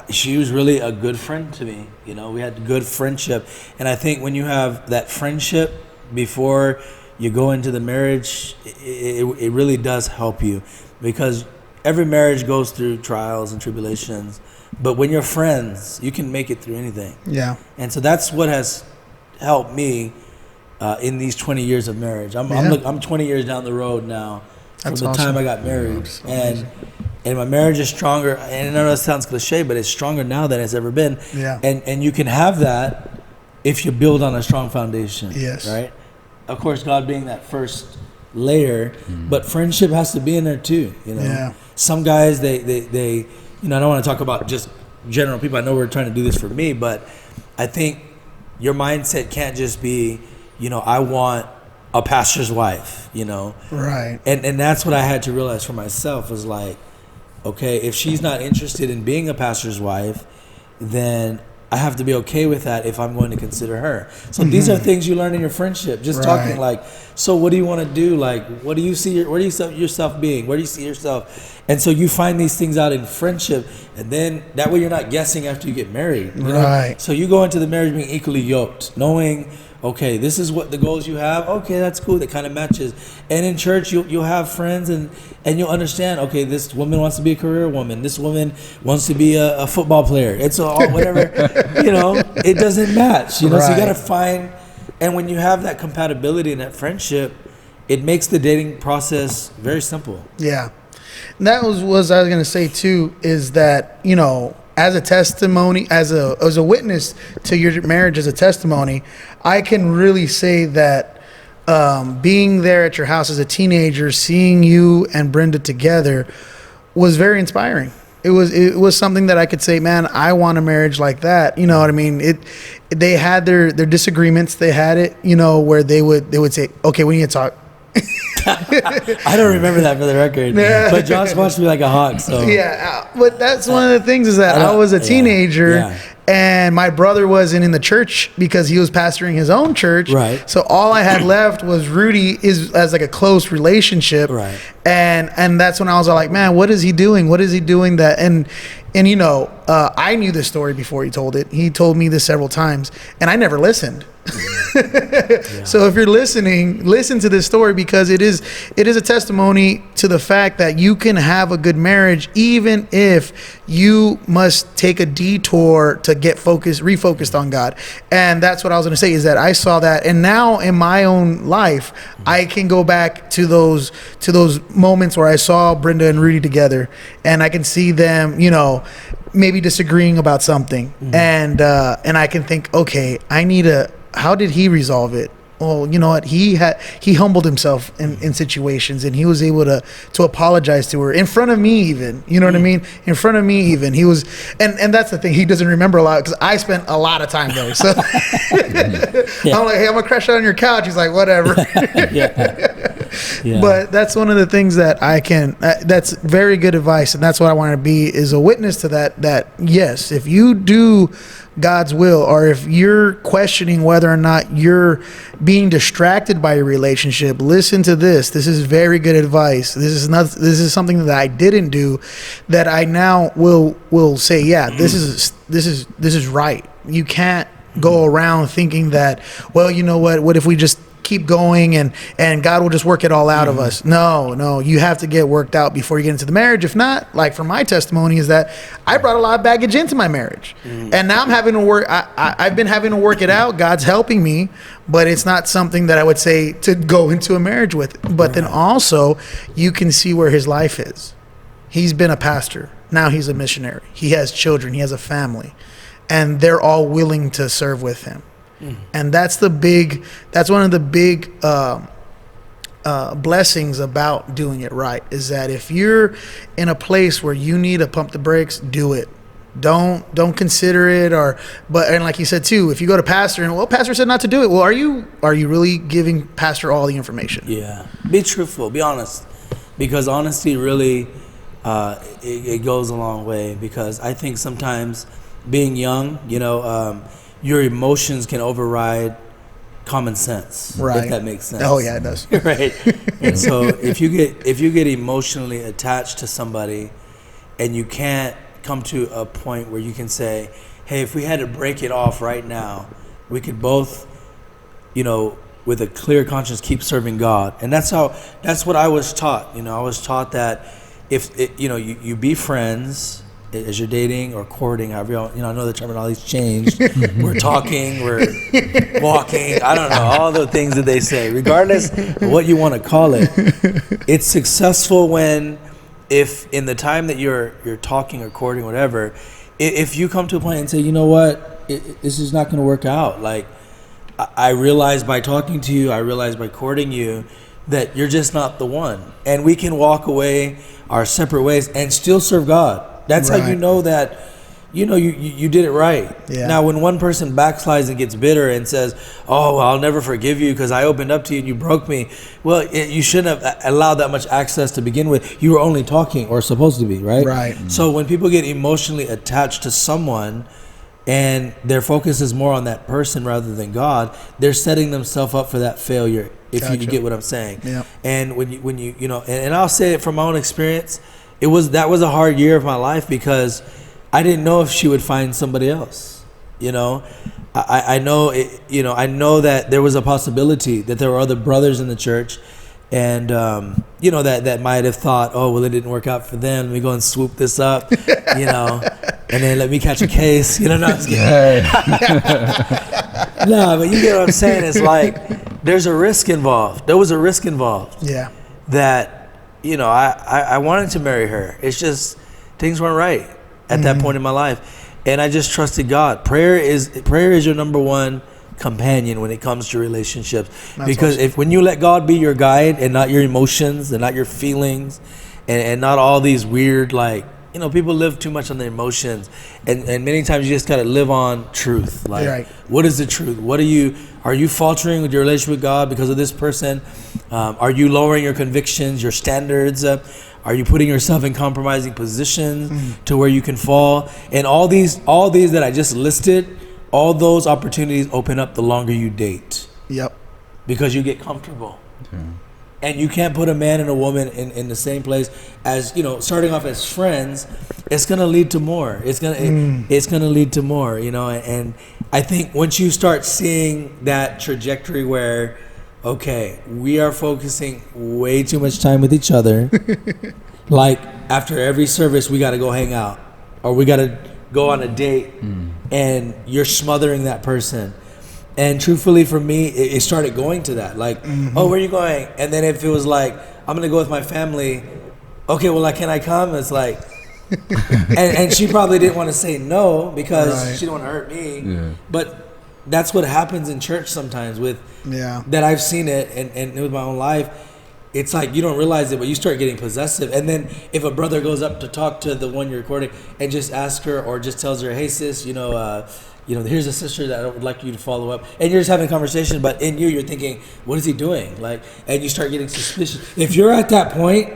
she was really a good friend to me. We had good friendship. And I think when you have that friendship before you go into the marriage, it really does help you, because every marriage goes through trials and tribulations. But when you're friends, you can make it through anything. Yeah. And so that's what has helped me in these 20 years of marriage. I'm 20 years down the road now from the time I got married. And my marriage is stronger. And I know that sounds cliche, but it's stronger now than it's ever been. Yeah. And you can have that if you build on a strong foundation. Yes. Right? Of course, God being that first layer, but friendship has to be in there too. Yeah. Some guys, they I don't want to talk about just general people. I know we're trying to do this for me, but I think your mindset can't just be, I want a pastor's wife, Right. And that's what I had to realize for myself, was like, okay, if she's not interested in being a pastor's wife, then I have to be okay with that if I'm going to consider her. So these are things you learn in your friendship. Just talking like, so what do you want to do? Like, what do you see? Where do you see yourself being? Where do you see yourself? And so you find these things out in friendship, and then that way you're not guessing after you get married. You know? So you go into the marriage being equally yoked, knowing, okay, this is what the goals you have. Okay, that's cool. That kind of matches. And in church, you'll have friends, and you'll understand, okay, this woman wants to be a career woman. This woman wants to be a football player. It's all whatever, it doesn't match. So you got to find, and when you have that compatibility and that friendship, it makes the dating process very simple. Yeah. And that was what I was going to say too, is that, as a testimony, as a witness to your marriage, as a testimony, I can really say that being there at your house as a teenager, seeing you and Brenda together was very inspiring. It was something that I could say, man, I want a marriage like that. You know what I mean? They had their disagreements. They had it, where they would say, okay, we need to talk. I don't remember that for the record, but Josh watched me like a hawk. So yeah, but that's one of the things, is that I was a teenager, and my brother wasn't in the church because he was pastoring his own church. Right. So all I had left was Rudy as like a close relationship. Right. And that's when I was like, man, what is he doing? What is he doing that? And I knew this story before he told it. He told me this several times, and I never listened. So if you're listening, listen to this story, because it is a testimony to the fact that you can have a good marriage even if you must take a detour to get refocused on God. And that's what I was going to say, is that I saw that, and now in my own life I can go back to those moments where I saw Brenda and Rudy together, and I can see them, maybe disagreeing about something, and I can think, okay, how did he resolve it? Well, you know what? He humbled himself in situations, and he was able to apologize to her in front of me, even. You know what I mean? In front of me, even. He was, and that's the thing. He doesn't remember a lot, because I spent a lot of time there. So I'm like, hey, I'm gonna crash out on your couch. He's like, whatever. But that's one of the things that I can. That's very good advice, and that's what I want to be, is a witness to that. That yes, if you do God's will, or if you're questioning whether or not you're being distracted by your relationship, listen to this. This is very good advice. This is something that I didn't do, that I now will say, yeah, this is right. You can't go around thinking that, well, you know what if we just keep going and God will just work it all out of us. No, you have to get worked out before you get into the marriage. If not, like for my testimony, is that I brought a lot of baggage into my marriage, and now I'm having to work. I've been having to work it out. God's helping me, but it's not something that I would say to go into a marriage with. But then also, you can see where his life is. He's been a pastor. Now he's a missionary. He has children. He has a family, and they're all willing to serve with him. And that's one of the big blessings about doing it right, is that if you're in a place where you need to pump the brakes, do it. Don't consider it, and like you said too, if you go to pastor and, well, pastor said not to do it, well, are you really giving pastor all the information? Yeah. Be truthful, be honest, because honesty really it goes a long way, because I think sometimes being young, your emotions can override common sense, if that makes sense. Oh yeah, it does. Right. And so if you get emotionally attached to somebody, and you can't come to a point where you can say, hey, if we had to break it off right now, we could both, with a clear conscience, keep serving God. And that's what I was taught. I was taught that if you be friends as you're dating or courting, however I know the terminology's changed. We're talking, we're walking, I don't know, all the things that they say. Regardless of what you want to call it, it's successful when, if in the time that you're talking or courting, whatever, if you come to a point and say, you know what, this is not going to work out. Like, I realize by talking to you, I realize by courting you, that you're just not the one. And we can walk away our separate ways and still serve God. That's how you know that, you did it right. Yeah. Now, when one person backslides and gets bitter and says, oh, well, I'll never forgive you because I opened up to you and you broke me. Well, you shouldn't have allowed that much access to begin with. You were only talking, or supposed to be, right? Right. So when people get emotionally attached to someone and their focus is more on that person rather than God, they're setting themselves up for that failure, if you get what I'm saying. Yeah. And when you and I'll say it from my own experience, that was a hard year of my life because I didn't know if she would find somebody else. I know that there was a possibility that there were other brothers in the church, and that might have thought, oh, well, it didn't work out for them. Let me go and swoop this up, and then let me catch a case. No, I'm just kidding. No, but you get what I'm saying. It's like there's a risk involved. There was a risk involved. Yeah. That I wanted to marry her. It's just things weren't right at that point in my life, and I just trusted God. Prayer is your number one companion when it comes to relationships. That's because awesome. When you let God be your guide and not your emotions and not your feelings and not all these weird, people live too much on their emotions, and many times you just gotta live on truth. What is the truth? Are you faltering with your relationship with God because of this person? Are you lowering your convictions, your standards? Are you putting yourself in compromising positions to where you can fall? And all these that I just listed, all those opportunities open up the longer you date. Yep. Because you get comfortable. Mm-hmm. And you can't put a man and a woman in the same place as, starting off as friends. It's going to lead to more. It's going to lead to more, and I think once you start seeing that trajectory where, okay, we are focusing way too much time with each other. Like after every service, we got to go hang out or we got to go on a date and you're smothering that person. And truthfully, for me, it started going to that. Like, oh, where are you going? And then if it was like, I'm going to go with my family. Okay, well, can I come? It's like, and she probably didn't want to say no because she didn't want to hurt me. Yeah. But that's what happens in church sometimes that I've seen it and with my own life. It's like you don't realize it, but you start getting possessive. And then if a brother goes up to talk to the one you're recording and just ask her or just tells her, hey, sis, here's a sister that I would like you to follow up. And you're just having a conversation, but in you're thinking, what is he doing? And you start getting suspicious. If you're at that point,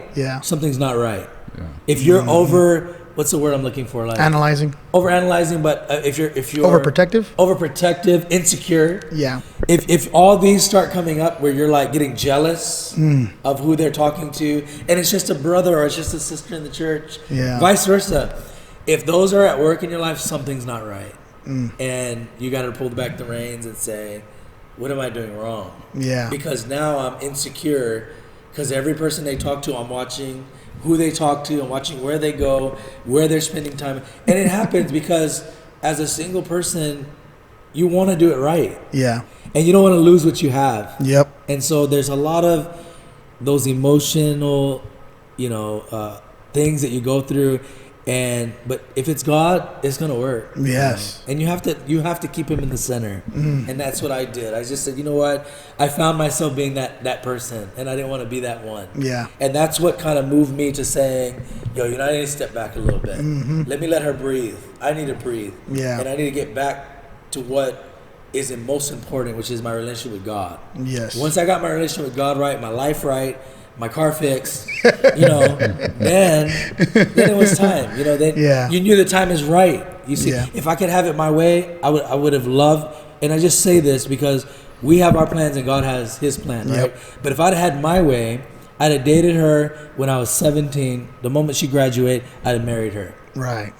something's not right. Yeah. If you're over, what's the word I'm looking for? Analyzing. Over-analyzing, but if you're overprotective, insecure. Yeah. If all these start coming up where you're getting jealous of who they're talking to, and it's just a brother or it's just a sister in the church, vice versa. If those are at work in your life, something's not right. And you got to pull back the reins and say, what am I doing wrong? Yeah. Because now I'm insecure because every person they talk to, I'm watching who they talk to, I'm watching where they go, where they're spending time. And it happens because as a single person, you want to do it right. Yeah. And you don't want to lose what you have. Yep. And so there's a lot of those emotional, things that you go through. But if it's God, it's gonna work. Yes. And you have to keep him in the center. And that's what I did. I just said, you know what? I found myself being that person, and I didn't want to be that one. Yeah. And that's what kind of moved me to saying, I need to step back a little bit. Let me let her breathe. I need to breathe. Yeah. And I need to get back to what is most important, which is my relationship with God. Yes. Once I got my relationship with God right, my life right, my car fixed, then it was time, then you knew the time is right. You see, if I could have it my way, I would have loved, and I just say this because we have our plans and God has his plan, right? But if I'd had my way, I'd have dated her when I was 17. The moment she graduated, I'd have married her. Right.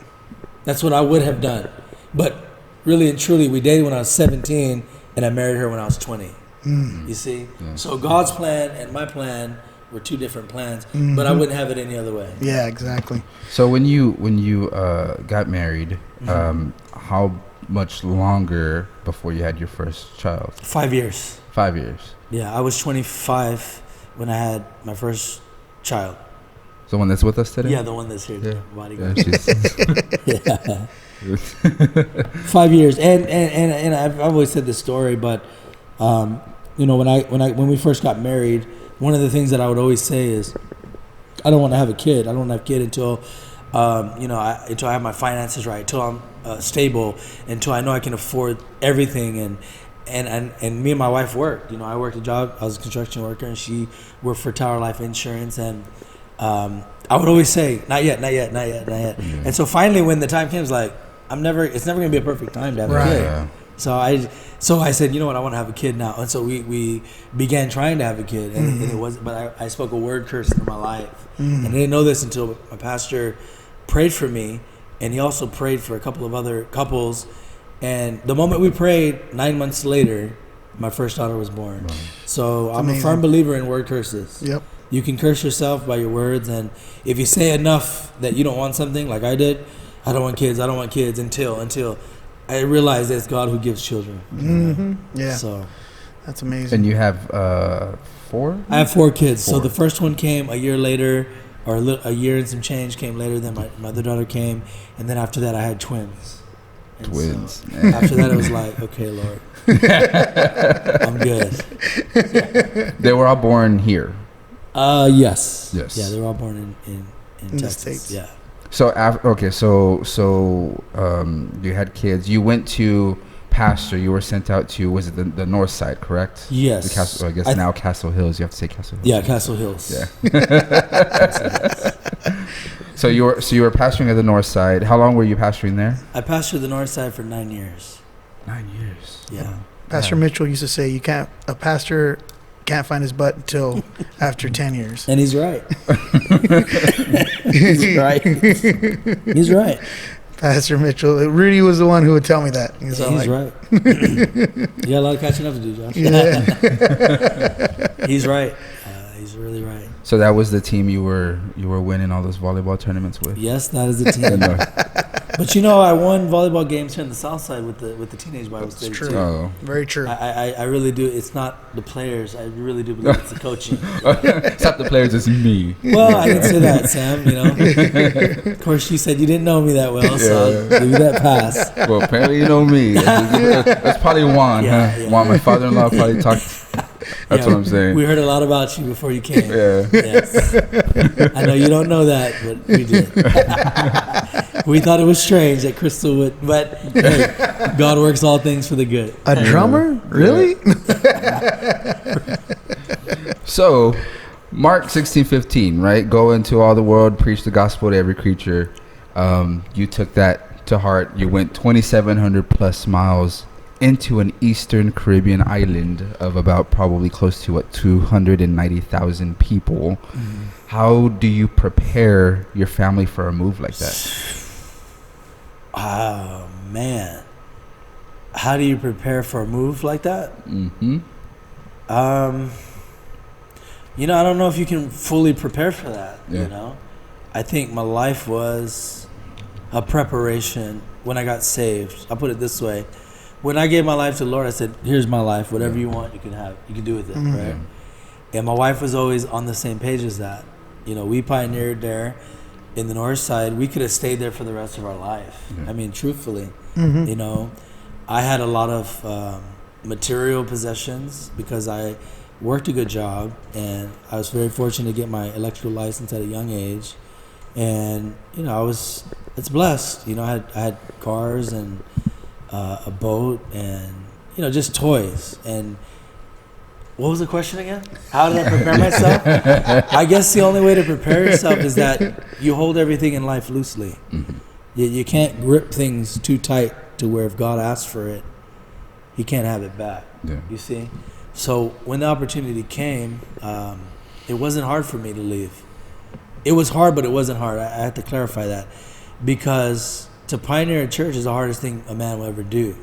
That's what I would have done. But really and truly, we dated when I was 17, and I married her when I was 20. You see? Yeah. So God's plan and my plan were two different plans, but I wouldn't have it any other way. Yeah, exactly. So when you got married, how much longer before you had your first child? 5 years. 5 years. Yeah, I was 25 when I had my first child. The one that's with us today? Yeah, the one that's here. Yeah. Bodyguard. Yeah, yeah. 5 years, and I've always said this story, but you know, when we first got married, one of the things that I would always say is, I don't want to have a kid. I don't want to have a kid until, until I have my finances right, until I'm stable, until I know I can afford everything. And me and my wife worked. You know, I worked a job. I was a construction worker, and she worked for Tower Life Insurance. And I would always say, not yet. Mm-hmm. And so finally, when the time came, it's like, it's never going to be a perfect time to have a kid. Yeah. So I said, you know what, I want to have a kid now. And so we began trying to have a kid, and it wasn't. But I spoke a word curse in my life, and I didn't know this until my pastor prayed for me, and he also prayed for a couple of other couples. And the moment we prayed, 9 months later, my first daughter was born. Wow. So I'm amazing. A firm believer in word curses. Yep. You can curse yourself by your words, and if you say enough that you don't want something, like I did, I don't want kids until I realized that it's God who gives children. Mm-hmm. Yeah. So that's amazing. And you have 4? I have 4 kids. 4. So the first one came a year later, or a year and some change came later. Then my other daughter came, and then after that I had twins. And twins. So after that it was like, okay, Lord, I'm good. They were all born here. Yes. Yes. Yeah, they were all born in Texas. The States. Yeah. So you had kids. You went to pastor. You were sent out to, was it the north side, correct? Yes. The Castle, I guess now Castle Hills. You have to say Castle Hills. Yeah, Castle Hills. Yeah. Castle Hills. So you were pastoring at the north side. How long were you pastoring there? I pastored the north side for 9 years. 9 years. Yeah. Pastor Mitchell used to say, a pastor can't find his butt until after 10 years. And he's right. He's right. He's right. Pastor Mitchell. Rudy was the one who would tell me that. He's right. You got a lot of catching up to do, Josh. Yeah. He's right. He's really right. So that was the team you were winning all those volleyball tournaments with? Yes, that is the team. But you know, I won volleyball games here in the South Side with the teenage Bible Study. True. Too. Oh. Very true. I really do. It's not the players. I really do believe it's the coaching. It's not the players. It's me. Well, I didn't say that, Sam. You know. Of course, you said you didn't know me that well, so I'll give you that pass. Well, apparently you know me. That's probably Juan. Yeah. Juan, my father-in-law, probably talked. That's what I'm saying. We heard a lot about you before you came. Yeah. Yes. I know you don't know that, but we did. We thought it was strange that Crystal would, but hey, God works all things for the good. A drummer? Really? So, Mark 16:15, right? Go into all the world, preach the gospel to every creature. You took that to heart. You went 2,700 plus miles into an eastern Caribbean island of about probably close to 290,000 people. Mm-hmm. How do you prepare your family for a move like that? Oh man, how do you prepare for a move like that? Mm-hmm. You know, I don't know if you can fully prepare for that. Yeah. You know, I think my life was a preparation when I got saved. I'll put it this way. When I gave my life to the Lord, I said, here's my life. Whatever you want, you can have. You can do with it, right? And my wife was always on the same page as that. You know, we pioneered there in the north side. We could have stayed there for the rest of our life. I mean, truthfully, you know, I had a lot of material possessions because I worked a good job, and I was very fortunate to get my electrical license at a young age. And, you know, it's blessed. You know, I had cars and a boat and, you know, just toys. And what was the question again? How did I prepare myself? I guess the only way to prepare yourself is that you hold everything in life loosely. Mm-hmm. You can't grip things too tight to where if God asks for it, he can't have it back. Yeah. You see? So when the opportunity came, it wasn't hard for me to leave. It was hard, but it wasn't hard. I had to clarify that because to pioneer a church is the hardest thing a man will ever do.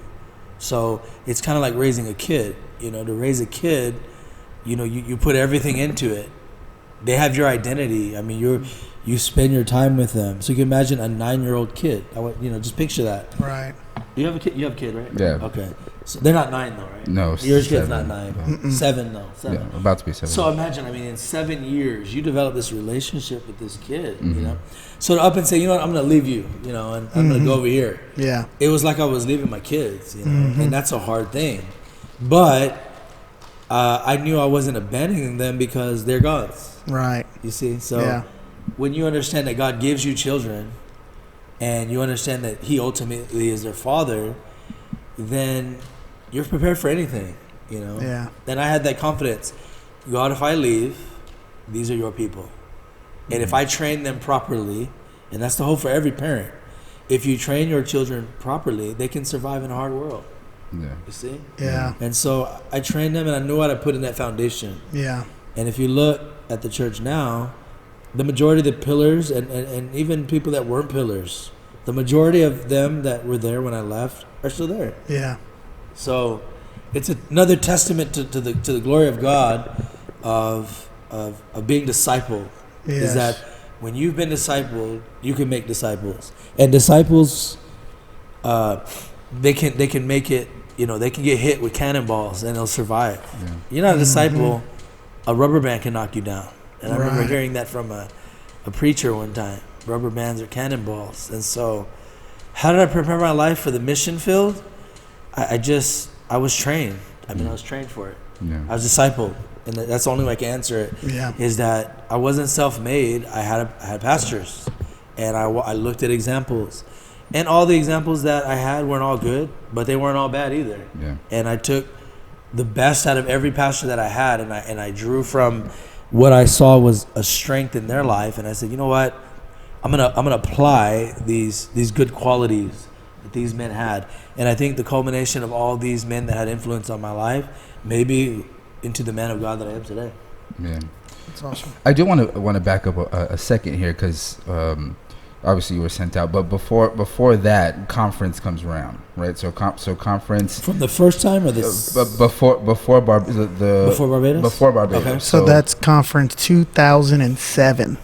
So it's kind of like raising a kid. You know, to raise a kid, you know, you put everything into it. They have your identity. I mean, you spend your time with them. So you can imagine a 9-year-old kid. Just picture that. Right. You have a kid. You have a kid, right? Yeah. Okay. So they're not 9 though, right? No. Your kid's 7. not 9. 7 though. 7. Yeah, about to be 7. So imagine, I mean, in 7 years, you develop this relationship with this kid. You know. So to up and say, you know what, I'm going to leave you. You know, and I'm going to go over here. Yeah. It was like I was leaving my kids. You know, and that's a hard thing. But I knew I wasn't abandoning them because they're God's. Right. You see? So when you understand that God gives you children and you understand that he ultimately is their father, then you're prepared for anything, you know? Yeah. Then I had that confidence. God, if I leave, these are your people. And if I train them properly, and that's the hope for every parent, if you train your children properly, they can survive in a hard world. Yeah. You see? Yeah. And so I trained them and I knew how to put in that foundation. Yeah. And if you look at the church now, the majority of the pillars and even people that weren't pillars, the majority of them that were there when I left are still there. Yeah. So it's another testament to the glory of God of being discipled. Yes. Is that when you've been discipled, you can make disciples. And disciples, they can make it, you know, they can get hit with cannonballs and they'll survive. Yeah. You're not a disciple, a rubber band can knock you down. And I remember hearing that from a preacher one time. Rubber bands are cannonballs. And so how did I prepare my life for the mission field? I was trained. I mean, I was trained for it. Yeah. I was discipled. And that's the only way I can answer it. Yeah. Is that I wasn't self-made. I had pastors. And I looked at examples. And all the examples that I had weren't all good, but they weren't all bad either. Yeah. And I took the best out of every pastor that I had, and I drew from what I saw was a strength in their life, and I said, you know what, I'm gonna apply these good qualities that these men had, and I think the culmination of all these men that had influence on my life, maybe into the man of God that I am today. Yeah, that's awesome. I do want to back up a second here because. Obviously, you were sent out, but before that, conference comes around, right? So conference from the first time or this before Barbados. Before Barbados. Okay. So that's conference 2007.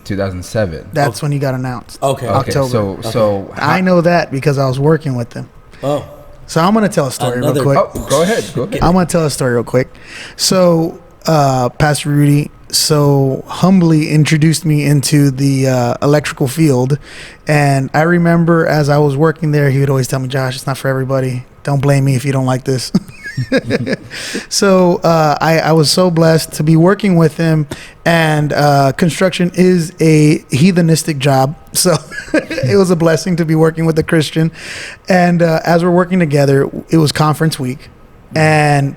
2007. That's when you got announced. Okay. October. So I know that because I was working with them. Oh. So I'm gonna tell a story real quick. Oh, go ahead. I'm gonna tell a story real quick. So Pastor Rudy so humbly introduced me into the electrical field, and I remember as I was working there, he would always tell me, Josh, it's not for everybody, don't blame me if you don't like this. So I was so blessed to be working with him, and construction is a heathenistic job, so it was a blessing to be working with a Christian. And as we're working together, it was conference week, and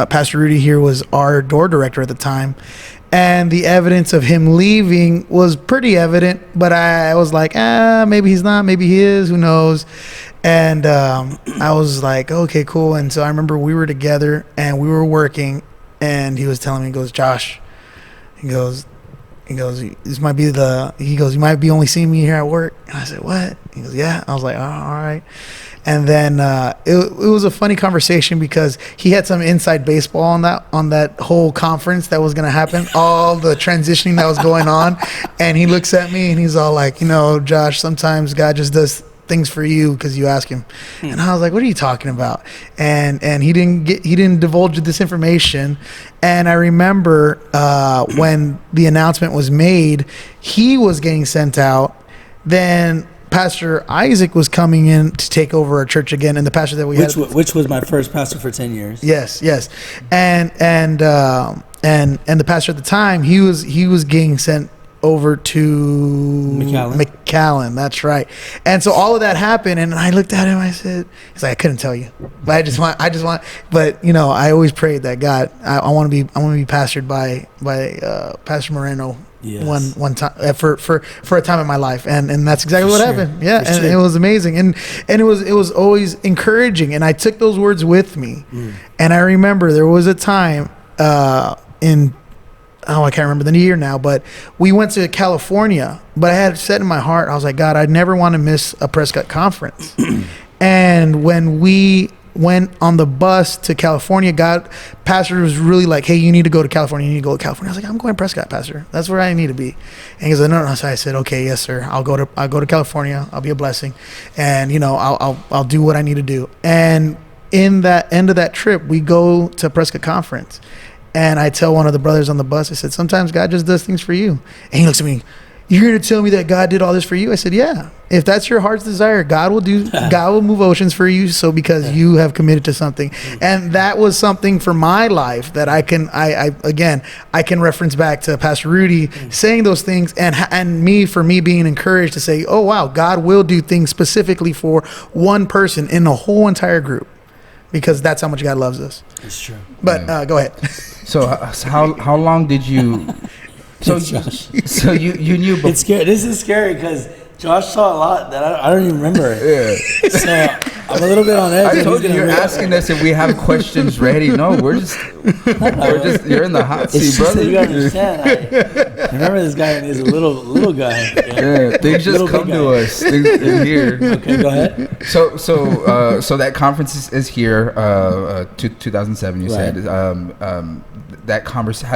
Pastor Rudy here was our door director at the time, and the evidence of him leaving was pretty evident, but I was like, maybe he's not, maybe he is, who knows. And I was like, okay, cool. And so I remember we were together and we were working, and he was telling me, he goes, Josh, he goes, this might be you might be only seeing me here at work. And I said, what? He goes, yeah. I was like, oh, all right. And then it was a funny conversation because he had some inside baseball on that whole conference that was going to happen, all the transitioning that was going on. And he looks at me and he's all like, Josh, sometimes God just does things for you because you ask him. And I was like, what are you talking about? And he didn't divulge this information. And I remember when the announcement was made, he was getting sent out. Then Pastor Isaac was coming in to take over our church again, and the pastor that we had, which was my first pastor for 10 years. Yes, and the pastor at the time, he was getting sent over to McAllen. That's right. And so all of that happened, and I looked at him. I said, "He's like, I couldn't tell you, but I just want." But I always prayed that God, I want to be pastored by Pastor Moreno. Yes. One time for a time in my life, and that's exactly what happened. Yeah, and it was amazing, and it was always encouraging, and I took those words with me. And I remember there was a time in I can't remember the year now, but we went to California. But I had set in my heart, I was like, God, I never want to miss a Prescott conference. And when we went on the bus to California, pastor was really like, hey, you need to go to California. You need to go to California. I was like, I'm going to Prescott, pastor. That's where I need to be. And he said, no. So I said, okay, yes, sir. I'll go to California. I'll be a blessing. And, I'll do what I need to do. And in that end of that trip, we go to Prescott conference. And I tell one of the brothers on the bus, I said, sometimes God just does things for you. And he looks at me, you're going to tell me that God did all this for you? I said, yeah. If that's your heart's desire, God will move oceans for you. So because you have committed to something. And that was something for my life that I can reference back to Pastor Rudy saying those things and for me being encouraged to say, oh, wow, God will do things specifically for one person in the whole entire group. Because that's how much God loves us. It's true. But go ahead. So how long did you? So you knew. It's scary. This is scary because Josh saw a lot that I don't even remember it. Yeah. So I'm a little bit on edge. I told you you're asking us if we have questions ready. No, we're just you're in the hot seat, brother. You understand? I remember this guy and he's a little guy. Yeah, things just come to us. Things in here. Okay, go ahead. So that conference is here. 2007. You said. How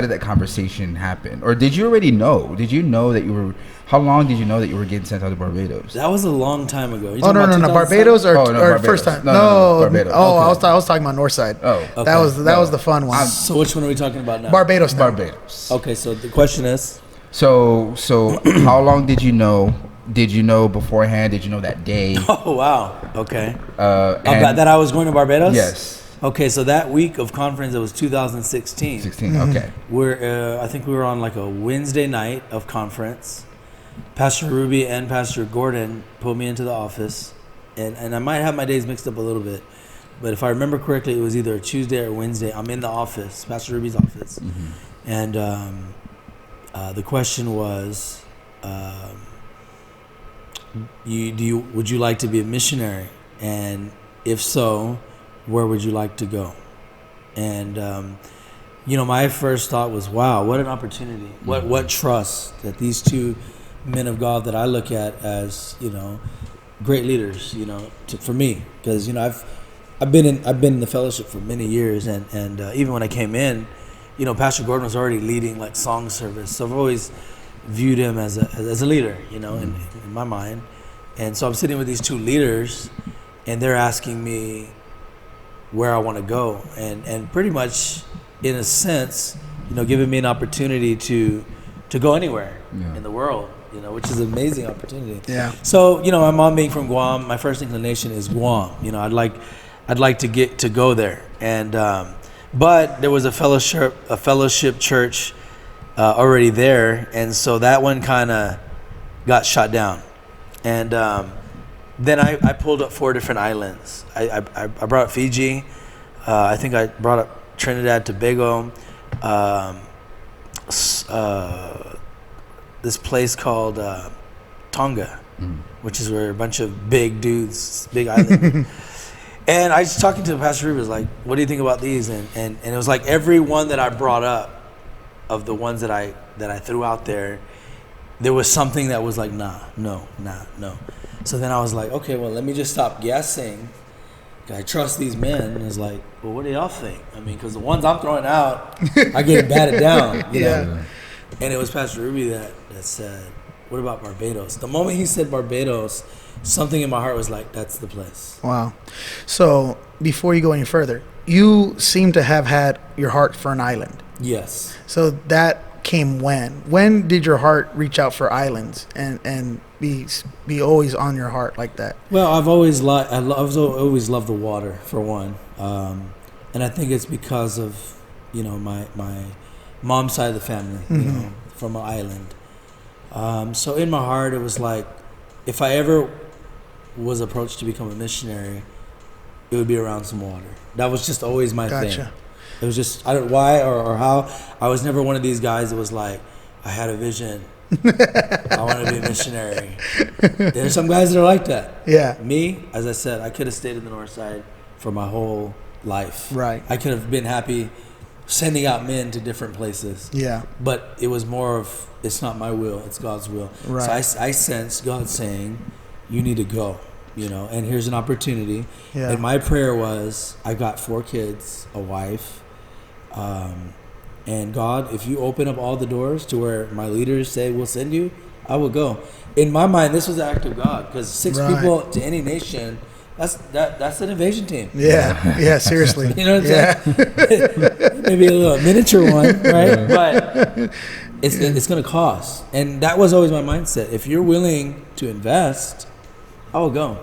did that conversation happen? Or did you already know? Did you know that you were? How long did you know that you were getting sent out to Barbados? That was a long time ago. No. Barbados or Barbados. First time? No, Barbados. Oh, okay. I was talking about north side. Oh, okay. That was the fun one. So which one are we talking about now? Barbados. Okay, so the question is. So how long did you know? Did you know beforehand? Did you know that day? Oh wow. Okay. About that I was going to Barbados? Yes. Okay, so that week of conference, it was 2016. 16. Okay. I think we were on like a Wednesday night of conference. Pastor Ruby and Pastor Gordon pulled me into the office, and I might have my days mixed up a little bit, but if I remember correctly, it was either a Tuesday or Wednesday. I'm in the office, Pastor Ruby's office, and the question was, would you like to be a missionary, and if so, where would you like to go? And my first thought was, wow, what an opportunity! What trust that these two men of God that I look at as great leaders, for me, because I've been in the fellowship for many years, and even when I came in, Pastor Gordon was already leading like song service, so I've always viewed him as a leader, in my mind, and so I'm sitting with these two leaders, and they're asking me where I want to go, and pretty much in a sense, giving me an opportunity to go anywhere in the world. Which is an amazing opportunity. Yeah. So, my mom being from Guam, my first inclination is Guam. I'd like to get to go there. And but there was a fellowship church already there, and so that one kind of got shut down. And then I pulled up 4 different islands. I brought up Fiji. I think I brought up Trinidad, Tobago. This place called Tonga, which is where a bunch of big dudes, big island. And I was talking to Pastor Ruby, was like, what do you think about these? And it was like every one that I brought up, of the ones that I threw out there was something that was like, no. So then I was like, okay, well, let me just stop guessing. I trust these men. And it's like, well, what do y'all think? I mean, because the ones I'm throwing out, I get batted down, you know? And it was Pastor Ruby that said, what about Barbados? The moment he said Barbados, something in my heart was like, that's the place. Wow. So before you go any further, you seem to have had your heart for an island. Yes. So that came when? When did your heart reach out for islands and be always on your heart like that? Well, I've always loved the water, for one. And I think it's because of, my mom's side of the family, from an island. So in my heart, it was like, if I ever was approached to become a missionary, it would be around some water. That was just always my thing. It was just, I don't know why or how. I was never one of these guys that was like, I had a vision. I want to be a missionary. There's some guys that are like that. Yeah. Me, as I said, I could have stayed in the north side for my whole life. Right. I could have been happy sending out men to different places. Yeah. But it was more of, it's not my will, it's God's will. Right. So I sensed God saying, you need to go, and here's an opportunity. Yeah. And my prayer was, I got 4 kids, a wife, and God, if you open up all the doors to where my leaders say we'll send you, I will go. In my mind, this was an act of God, because 6 people to any nation, that's an invasion team. Yeah. Yeah. Seriously. You know what I'm saying? Maybe a little miniature one, right? But it's going to cost. And that was always my mindset. If you're willing to invest, I will go.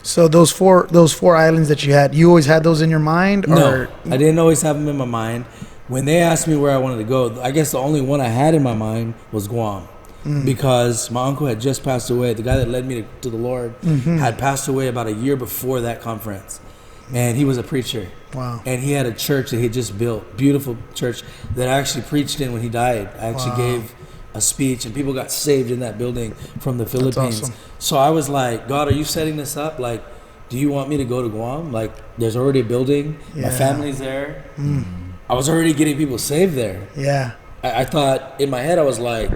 So those four islands that you always had those in your mind? Or? No, I didn't always have them in my mind. When they asked me where I wanted to go, I guess the only one I had in my mind was Guam. Because my uncle had just passed away. The guy that led me to the Lord had passed away about a year before that conference. And he was a preacher. Wow. And he had a church that he had just built, beautiful church that I actually preached in when he died. I actually gave a speech, and people got saved in that building from the Philippines. That's awesome. So I was like, God, are you setting this up? Like, do you want me to go to Guam? Like, there's already a building. Yeah. My family's there. I was already getting people saved there. Yeah. I thought, in my head, I was like,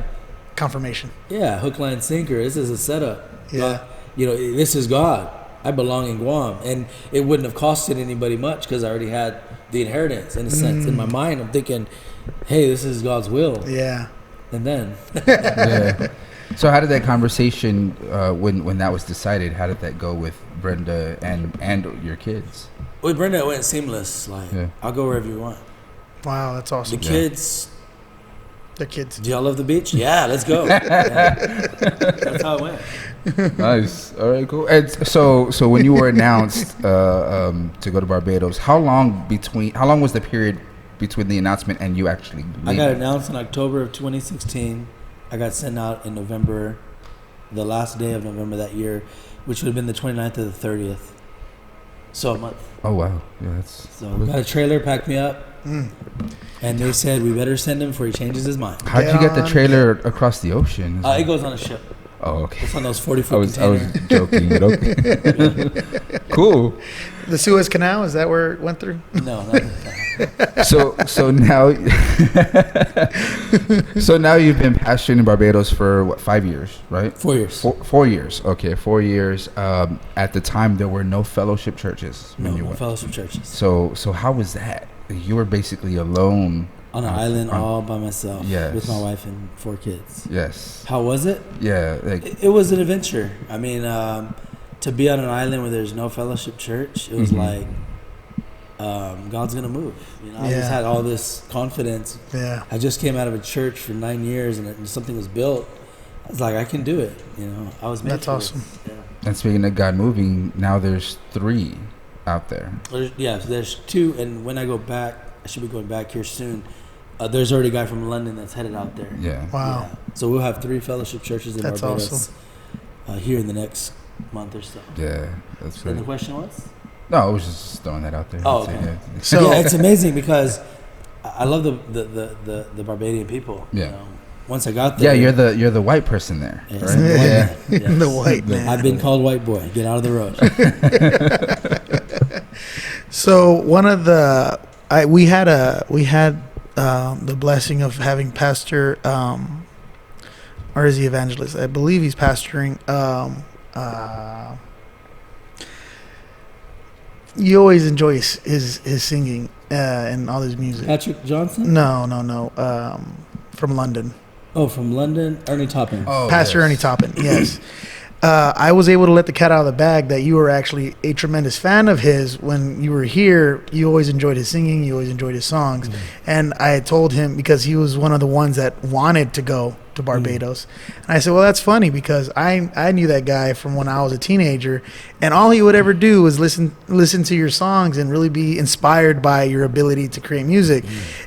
Confirmation. yeah, hook, line, sinker. This is a setup. Yeah. This is God. I belong in Guam. And it wouldn't have costed anybody much because I already had the inheritance, in a sense. In my mind, I'm thinking, hey, this is God's will. Yeah. And then. Yeah. So how did that conversation, when that was decided, how did that go with Brenda and your kids? With Brenda, it went seamless. Like, I'll go wherever you want. Wow, that's awesome. The kids. The kids. Do y'all love the beach? Yeah, let's go. Yeah. That's how it went. Nice. All right, cool. And so when you were announced to go to Barbados, how long was the period between the announcement and you actually leaving? I got announced in October of 2016. I got sent out in November, the last day of November that year, which would have been the 29th to the 30th. So a month. Oh, wow. Yeah, so got a trailer, packed me up, and they said, we better send him before he changes his mind. How'd you get the trailer across the ocean? It goes on a ship. Oh, okay. It's on those 40-foot containers. I was joking, but okay. Cool. The Suez Canal, is that where it went through? No, not So now you've been pastoring in Barbados for what, 5 years, right? 4 years. 4 years. Okay, 4 years. At the time, there were no fellowship churches. No fellowship churches. So how was that? You were basically alone on an island all by myself. Yes. With my wife and 4 kids. Yes. How was it? Yeah. It was an adventure. I mean, to be on an island where there's no fellowship church, it was like, God's gonna move. I just had all this confidence. Yeah. I just came out of a church for 9 years, and something was built. I was like, I can do it. I was made. That's awesome. Yeah. And speaking of God moving, now there's 3 out there. There's 2, and when I go back, I should be going back here soon. There's already a guy from London that's headed out there. Yeah. Wow. Yeah. So we'll have 3 fellowship churches in That's Barbados awesome. Here in the next month or so. Yeah, that's And right. the question was? No, I was just throwing that out there. Oh, okay. Yeah. So it's amazing because I love the Barbadian people. Yeah. Once I got there. Yeah, you're the white person there, Yes, right? the white Yeah. man. Yes. The white man. I've been called white boy. Get out of the road. So one of the we had the blessing of having Pastor or is he evangelist? I believe he's pastoring. You always enjoy his singing and all his music. Patrick Johnson? No. From London. Oh, from London? Ernie Toppin. Oh, Pastor yes. Ernie Toppin, yes. I was able to let the cat out of the bag that you were actually a tremendous fan of his. When you were here, you always enjoyed his singing, you always enjoyed his songs. And I had told him, because he was one of the ones that wanted to go to Barbados. And I said, well, that's funny, because I knew that guy from when I was a teenager, and all he would ever do was listen to your songs and really be inspired by your ability to create music.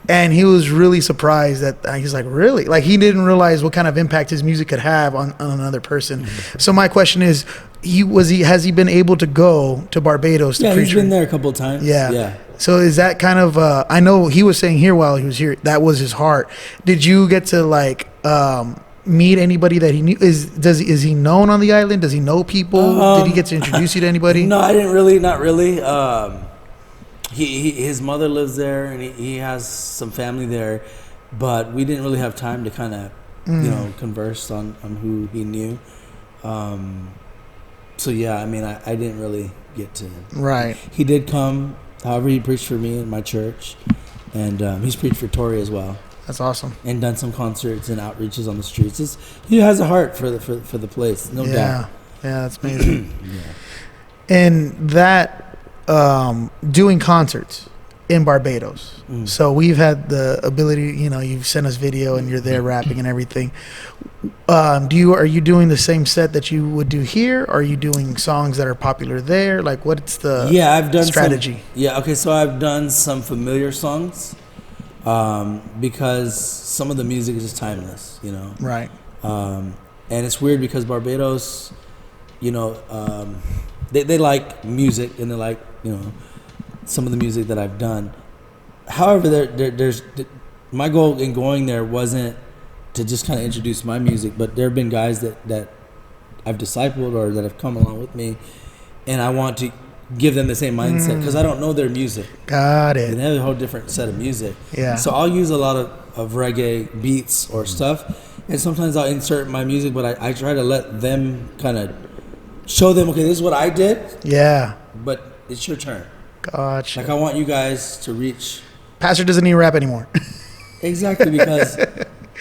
And he was really surprised that he's like, really? Like, he didn't realize what kind of impact his music could have on another person. So my question is, has he been able to go to Barbados to preach? He's been there a couple of times. Yeah. So is that kind of I know he was saying here while he was here, that was his heart. Did you get to meet anybody that he knew? Is he known on the island? Does he know people? Did he get to introduce you to anybody? No, I didn't really. Not really. His mother lives there, and he has some family there, but we didn't really have time to kind of, converse on who he knew. So yeah, I mean, I didn't really get to. Right. He did come. However, he preached for me in my church, and he's preached for Tori as well. That's awesome. And done some concerts and outreaches on the streets. He has a heart for the place, no doubt. Yeah, that's amazing. And that doing concerts in Barbados. So we've had the ability, you've sent us video and you're there rapping and everything. Are you doing the same set that you would do here? Or are you doing songs that are popular there? Like, what's the I've done strategy? So I've done some familiar songs because some of the music is just timeless, Right. And it's weird because Barbados, they like music and they like, some of the music that I've done. However, there's my goal in going there wasn't to just kind of introduce my music, but there have been guys that I've discipled or that have come along with me, and I want to give them the same mindset because I don't know their music. Got it. They have a whole different set of music. Yeah. So I'll use a lot of reggae beats or stuff, and sometimes I'll insert my music, but I try to let them kind of show them, okay, this is what I did. Yeah. But it's your turn. Gotcha. Like, I want you guys to reach. Pastor doesn't need rap anymore. Exactly, because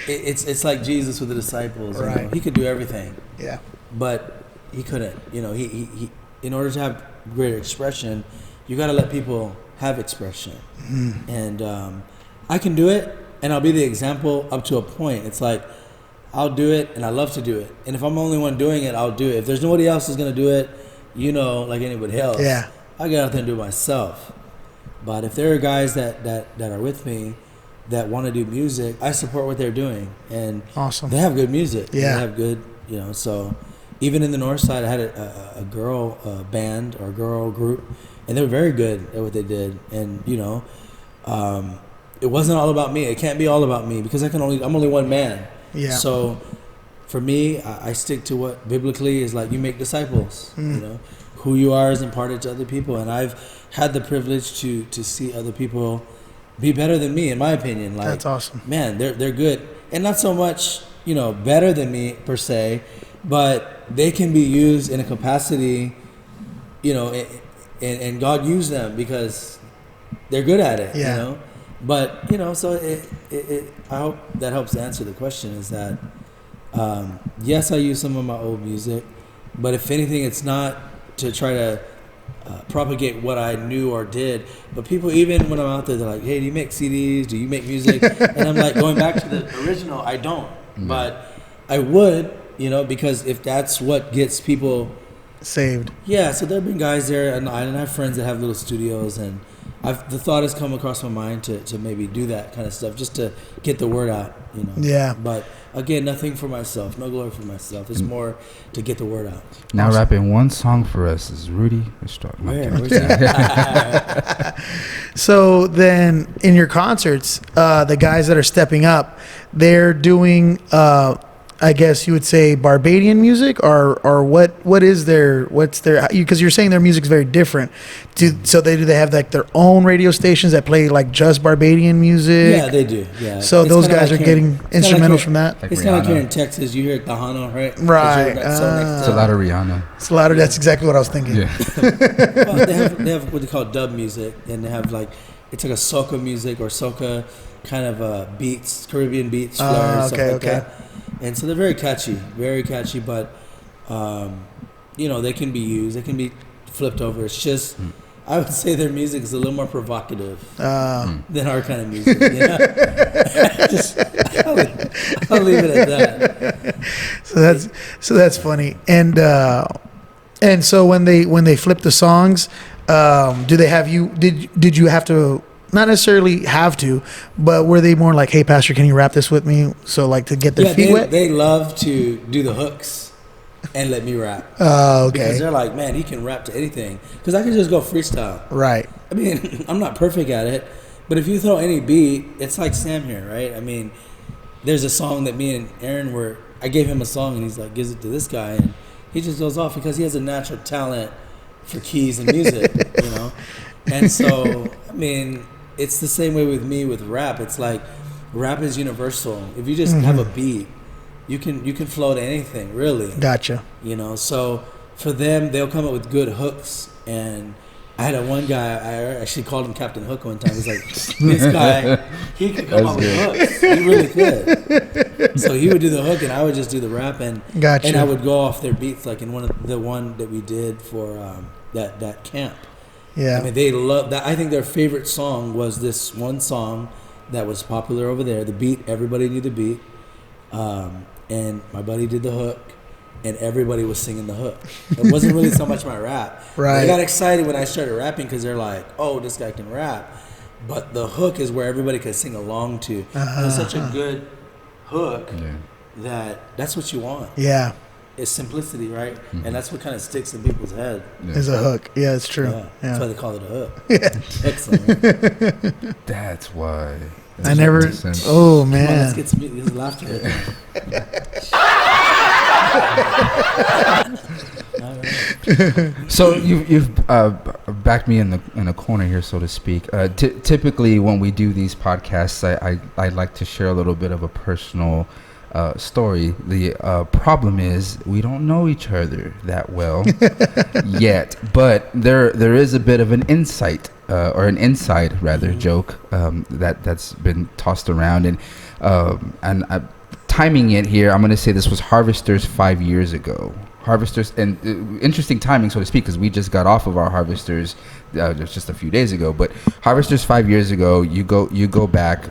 it's like Jesus with the disciples. Right. He could do everything. Yeah. But he couldn't. He in order to have greater expression, you got to let people have expression. And I can do it, and I'll be the example up to a point. It's like, I'll do it, and I love to do it. And if I'm the only one doing it, I'll do it. If there's nobody else who's going to do it, like anybody else, I get out there and do it myself. But if there are guys that are with me that want to do music, I support what they're doing. And awesome. They have good music. Yeah. They have good, so even in the north side, I had a girl band or a girl group, and they were very good at what they did. And, it wasn't all about me. It can't be all about me because I'm only one man. Yeah. So for me, I stick to what biblically is like, you make disciples. Who you are is imparted to other people, and I've had the privilege to see other people be better than me, in my opinion. Like, that's awesome. Man, they're good, and not so much better than me per se, but they can be used in a capacity, and God used them because they're good at it. Yeah. But so I hope that helps to answer the question. Is that yes, I use some of my old music, but if anything, it's not to try to propagate what I knew or did. But people, even when I'm out there, they're like, hey, do you make CDs? Do you make music? And I'm like, going back to the original, I don't. But I would, because if that's what gets people saved. Yeah, so there have been guys there, and I have friends that have little studios, and the thought has come across my mind to maybe do that kind of stuff just to get the word out, Yeah. But again, nothing for myself, no glory for myself. It's more to get the word out. Now rapping one song for us is Rudy Estrada. Where's that? So then in your concerts, the guys that are stepping up, they're doing I guess you would say Barbadian music, or what's their, because you're saying their music's very different. Do they have like their own radio stations that play like just Barbadian music? Yeah, they do. Yeah. So it's those guys are getting instrumentals from that. It's kind of like here in Texas. You hear Tejano, right? Right. It's a lot of Rihanna. It's a lot of. That's exactly what I was thinking. Yeah. Well, they have what they call dub music, and they have it's like a soca music or soca kind of beats, Caribbean beats, stuff like that. And so they're very catchy, but, they can be used. They can be flipped over. It's just, I would say their music is a little more provocative than our kind of music. I'll leave it at that. So that's funny. And so when they flip the songs, do they have you? Did you have to? Not necessarily have to, but were they more like, hey, Pastor, can you rap this with me? So like to get their feet wet? They love to do the hooks and let me rap. Oh, okay. Because they're like, man, he can rap to anything. Because I can just go freestyle. Right. I mean, I'm not perfect at it, but if you throw any beat, it's like Sam here, right? I mean, there's a song that me and Aaron I gave him a song and he's like, gives it to this guy, and he just goes off because he has a natural talent for keys and music, And so, I mean, it's the same way with me with rap. It's like rap is universal. If you just have a beat, you can flow to anything, really. Gotcha. You know, so for them, they'll come up with good hooks. And I had one guy, I actually called him Captain Hook one time. He's like, this guy, he could come up with hooks. He really could. So he would do the hook, and I would just do the rap, and Gotcha. and I would go off their beats, like in the one that we did for that camp. Yeah. I mean, they love that. I think their favorite song was this one song that was popular over there. The beat, everybody knew the beat, and my buddy did the hook, and everybody was singing the hook. It wasn't really so much my rap. Right. They got excited when I started rapping because they're like, "Oh, this guy can rap," but the hook is where everybody could sing along to. It was such a good hook that's what you want. Yeah. It's simplicity, right? And that's what kind of sticks in people's head. Is a hook. Yeah, it's true. Yeah. That's why they call it a hook. Yeah. Excellent. Right? That's why. I never. Oh man. Come on, let's get some laughter. So you've backed me in a corner here, so to speak. Typically, when we do these podcasts, I like to share a little bit of a personal story. The problem is we don't know each other that well yet, but there is a bit of an insight or an inside rather joke that's been tossed around, and timing it here, I'm going to say this was Harvesters 5 years ago. Harvesters, and interesting timing, so to speak, because we just got off of our Harvesters just a few days ago. But Harvesters 5 years ago, you go back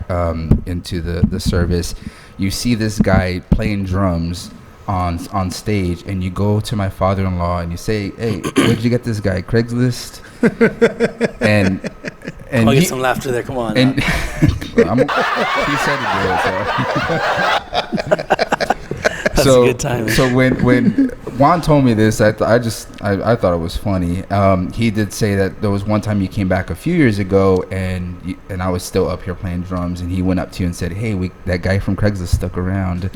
into the service, you see this guy playing drums on stage, and you go to my father-in-law and you say, "Hey, where'd you get this guy? Craigslist?" and I'll get some laughter there. Come on. And he said it. That's a good time. So when Juan told me this, I thought it was funny. He did say that there was one time you came back a few years ago, and I was still up here playing drums, and he went up to you and said, "Hey, that guy from Craigslist stuck around."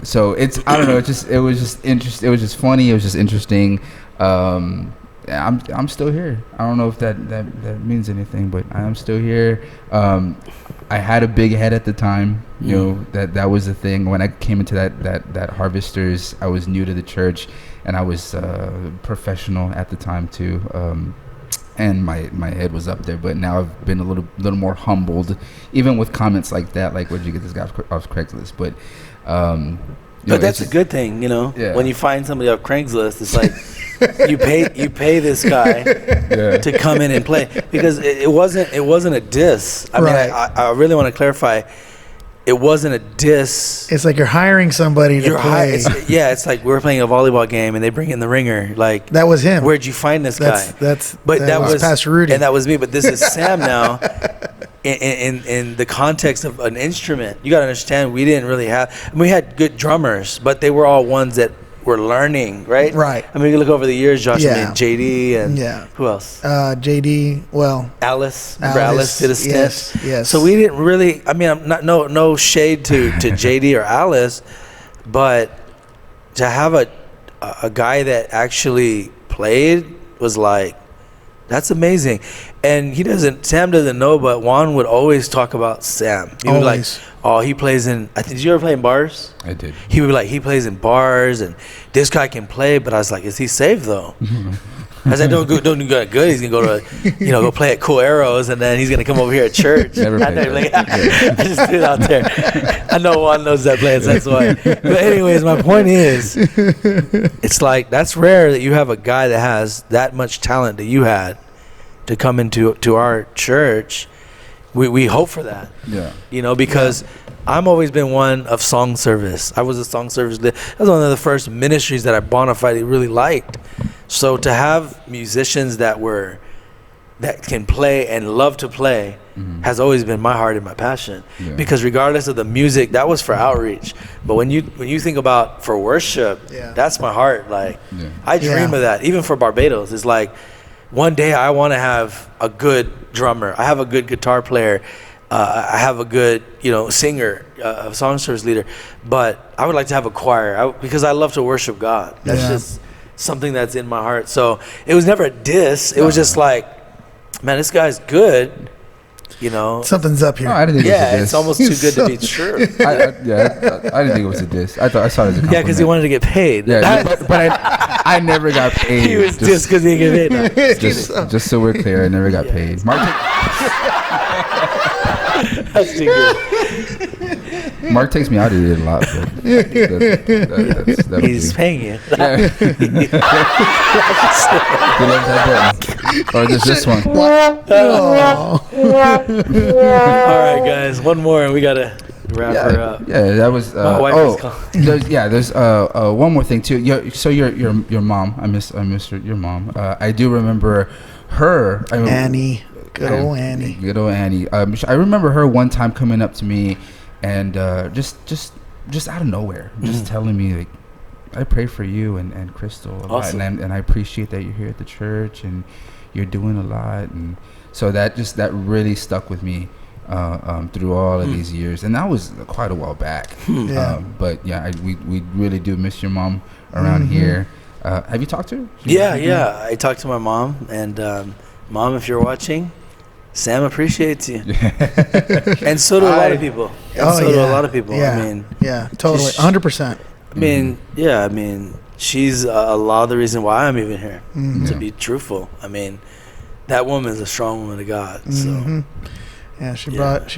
So I don't know. It was just interesting. It was just funny. It was just interesting. I'm still here. I don't know if that means anything, but I am still here. I had a big head at the time. You know, that was the thing. When I came into that Harvesters, I was new to the church, and I was professional at the time too. And my head was up there, but now I've been a little more humbled, even with comments like that, like, "Where'd you get this guy off Craigslist?" But but that's a good thing, you know. Yeah. When you find somebody off Craigslist, it's like you pay this guy to come in and play, because it wasn't a diss. I mean, I really want to clarify. It wasn't a diss. It's like you're hiring somebody to play. It's like we're playing a volleyball game and they bring in the ringer. Like, that was him. Where'd you find this guy? That was Pastor Rudy, and that was me. But this is Sam now. In the context of an instrument, you got to understand, we didn't really we had good drummers, but they were all ones that were learning, right? Right. I mean, you look over the years, Josh, I mean, JD and who else? JD, Alice. Remember Alice did a stint? Yes. So we didn't really, I mean, I'm not, no shade to JD or Alice, but to have a guy that actually played was like, that's amazing. And Sam doesn't know, but Juan would always talk about Sam. He would be like, "Oh, he plays in," did you ever play in bars? I did. He would be like, "He plays in bars, and this guy can play." But I was like, "Is he saved though?" I said, "Don't do good. He's gonna go to, go play at Cool Arrows, and then he's gonna come over here at church." Never played I just threw it out there. I know Juan knows that place, that's why. But anyways, my point is, it's like, that's rare that you have a guy that has that much talent that you had to come into our church. We hope for that. Yeah. Because I'm always been one of song service. I was a song service leader. That was one of the first ministries that I bona fide really liked. So to have musicians that can play and love to play has always been my heart and my passion. Yeah. Because regardless of the music, that was for outreach. But when you think about for worship, that's my heart. Like, I dream of that. Even for Barbados, it's like, one day I want to have a good drummer. I have a good guitar player. I have a good, singer, a song service leader. But I would like to have a choir because I love to worship God. That's just something that's in my heart. So it was never a diss. It was just like, man, this guy's good. You know, Something's up here. Oh, I didn't think it was a diss. it's almost too good to be true. I didn't think it was a diss. I saw it as a compliment. Yeah, because he wanted to get paid. Yeah, but I never got paid. He was just because he didn't get paid. Just so we're clear, I never got paid. That's too good. Mark takes me out to eat a lot. But He's paying you. Yeah. He loves that button. Or just this one. Oh. All right, guys, one more, and we gotta wrap her up. Yeah, that was. My wife is calling. There's one more thing too. Your mom. I miss your mom. I do remember her. Annie. Good old Annie. Good old Annie. I remember her one time coming up to me, and just out of nowhere, just telling me like, I pray for you and Crystal a lot, and I appreciate that you're here at the church and you're doing a lot, and so that really stuck with me through all of these years, and that was quite a while back. But yeah, we really do miss your mom around here. Have you talked to her? Yeah. I talked to my mom, and Mom, if you're watching, Sam appreciates you, and so do a lot of people. A lot of people. Yeah. I mean, yeah, totally, 100%. I mean, I mean, she's a lot of the reason why I'm even here. To be truthful, I mean, that woman's a strong woman of God. So, yeah, she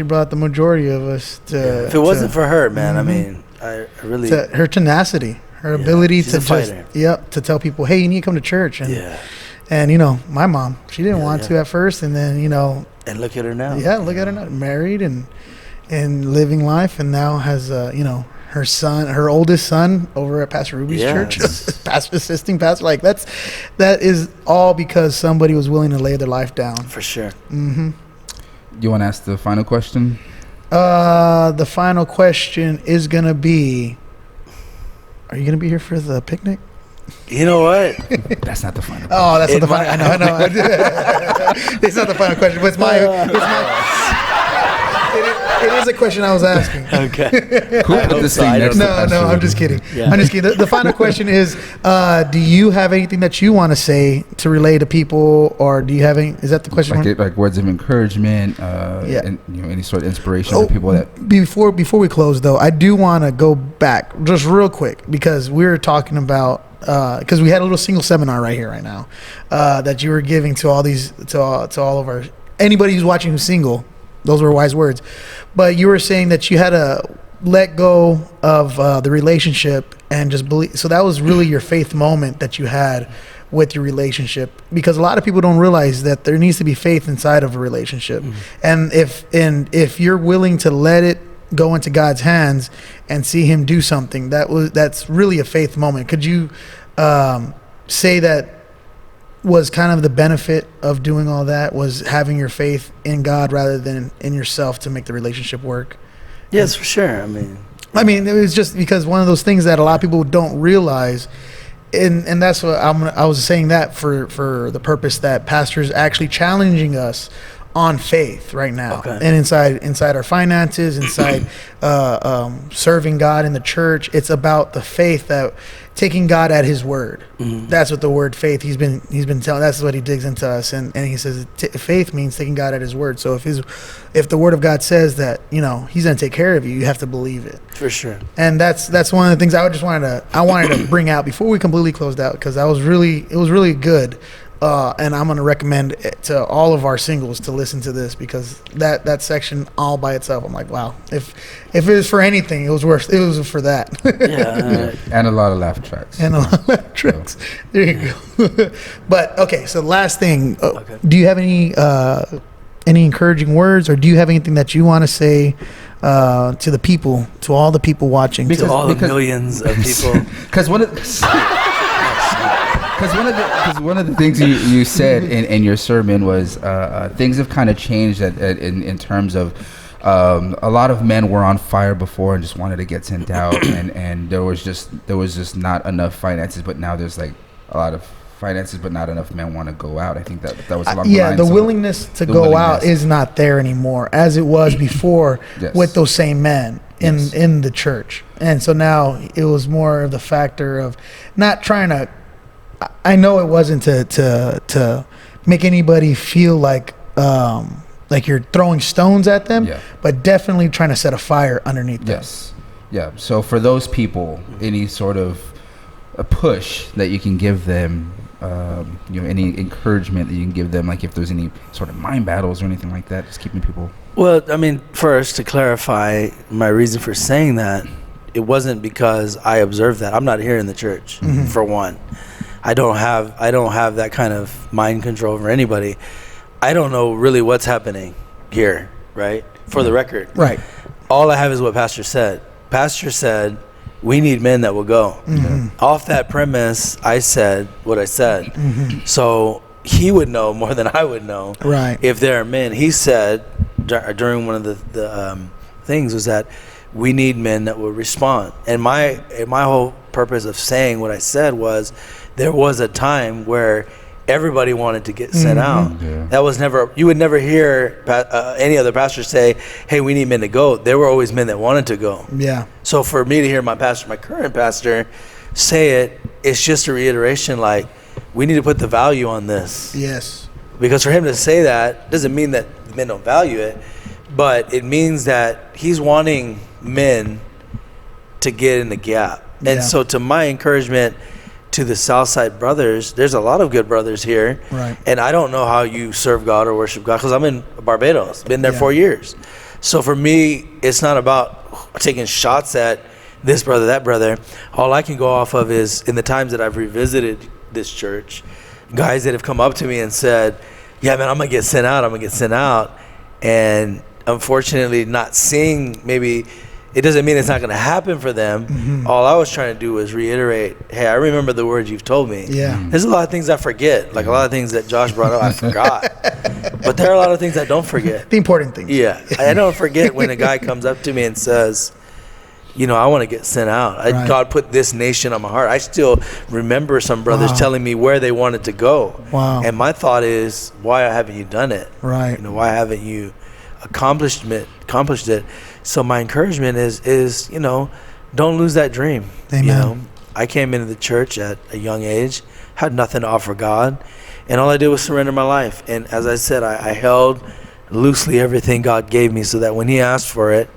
brought the majority of us to. If it wasn't for her, man, I mean, I really her tenacity, her ability to to tell people, hey, you need to come to church, and and you know, my mom, she didn't want to at first, and then and look at her now. Yeah, look at her now, married and living life, and now has her son, her oldest son, over at Pastor Rudy's church, assisting pastor. Like that is all because somebody was willing to lay their life down. For sure. You want to ask the final question? The final question is gonna be: are you gonna be here for the picnic? You know what? That's not the final question. Oh, that's not the final. I know. It's not the final question, but it is a question I was asking. Okay. Cool. Put this thing next to Pastor I'm Rudy. just kidding. Yeah. I'm just kidding. The final question is: do you have anything that you want to say to relay to people, or do you have any? Is that the question? Like words of encouragement, and any sort of inspiration to people that. Before we close, though, I do want to go back just real quick because we were talking about. Because we had a little single seminar right here, right now, that you were giving to all these, to all of our anybody who's watching who's single. Those were wise words, but you were saying that you had to let go of the relationship and just believe. So that was really your faith moment that you had with your relationship, because a lot of people don't realize that there needs to be faith inside of a relationship, and if you're willing to let it go into God's hands and see him do something, that's really a faith moment. Could you say that was kind of the benefit of doing all that, was having your faith in God rather than in yourself to make the relationship work? Yes, for sure. I mean, it was just because one of those things that a lot of people don't realize, and that's what I was saying that for the purpose that Pastor's actually challenging us on faith right now, and inside our finances, inside serving God in the church. It's about the faith, that taking God at his word. That's what the word faith, he's been telling, that's what he digs into us, and he says faith means taking God at his word. So if the word of God says that he's going to take care of you, you have to believe it. For sure. And that's one of the things I wanted to bring out before we completely closed out, because it was really good. And I'm going to recommend it to all of our singles to listen to this, because that section all by itself, I'm like, wow, if it was for anything, it was for that. And a lot of laugh tracks. There you go. But okay, so last thing, do you have any encouraging words, or do you have anything that you want to say to the people, to all the people watching, to all the millions of people? Because one of the things you said in your sermon was things have kind of changed in terms of a lot of men were on fire before and just wanted to get sent out, and there was just not enough finances, but now there's like a lot of finances, but not enough men want to go out. I think that was along the lines the willingness to go out is not there anymore as it was before with those same men in the church. And so now it was more of the factor of not trying to, I know it wasn't to make anybody feel like like you're throwing stones at them, Yeah. but definitely trying to set a fire underneath them. Yes. Yeah. So for those people, any sort of a push that you can give them, any encouragement that you can give them, like if there's any sort of mind battles or anything like that, just keeping people. Well, I mean, first to clarify my reason for saying that, it wasn't because I observed that. I'm not here in the church, for one. I don't have that kind of mind control over anybody. I don't know really what's happening here, right? For the record. Right. All I have is what Pastor said. Pastor said, we need men that will go. Off that premise, I said what I said. So he would know more than I would know. Right. If there are men. He said during one of the things was that we need men that will respond. And my whole purpose of saying what I said was there was a time where everybody wanted to get sent out. Yeah. That was never, you would never hear any other pastor say, hey, we need men to go. There were always men that wanted to go. Yeah. So for me to hear my current pastor say it, it's just a reiteration, like, we need to put the value on this. Yes. Because for him to say that doesn't mean that men don't value it, but it means that he's wanting men to get in the gap. And so to my encouragement to the Southside brothers, there's a lot of good brothers here. Right. And I don't know how you serve God or worship God because I'm in Barbados, been there 4 years. So for me, it's not about taking shots at this brother, that brother. All I can go off of is in the times that I've revisited this church, guys that have come up to me and said, yeah, man, I'm going to get sent out. And unfortunately, not seeing, maybe it doesn't mean it's not going to happen for them. All I was trying to do was reiterate, hey, I remember the words you've told me. Yeah. There's a lot of things I forget, like a lot of things that Josh brought up, I forgot. But there are a lot of things I don't forget. The important things. Yeah. I don't forget when a guy comes up to me and says, I want to get sent out. Right. God put this nation on my heart. I still remember some brothers telling me where they wanted to go. Wow. And my thought is, why haven't you done it? Right. Why haven't you accomplished it? So my encouragement is don't lose that dream. Amen. I came into the church at a young age, had nothing to offer God, and all I did was surrender my life. And as I said, I held loosely everything God gave me so that when he asked for it,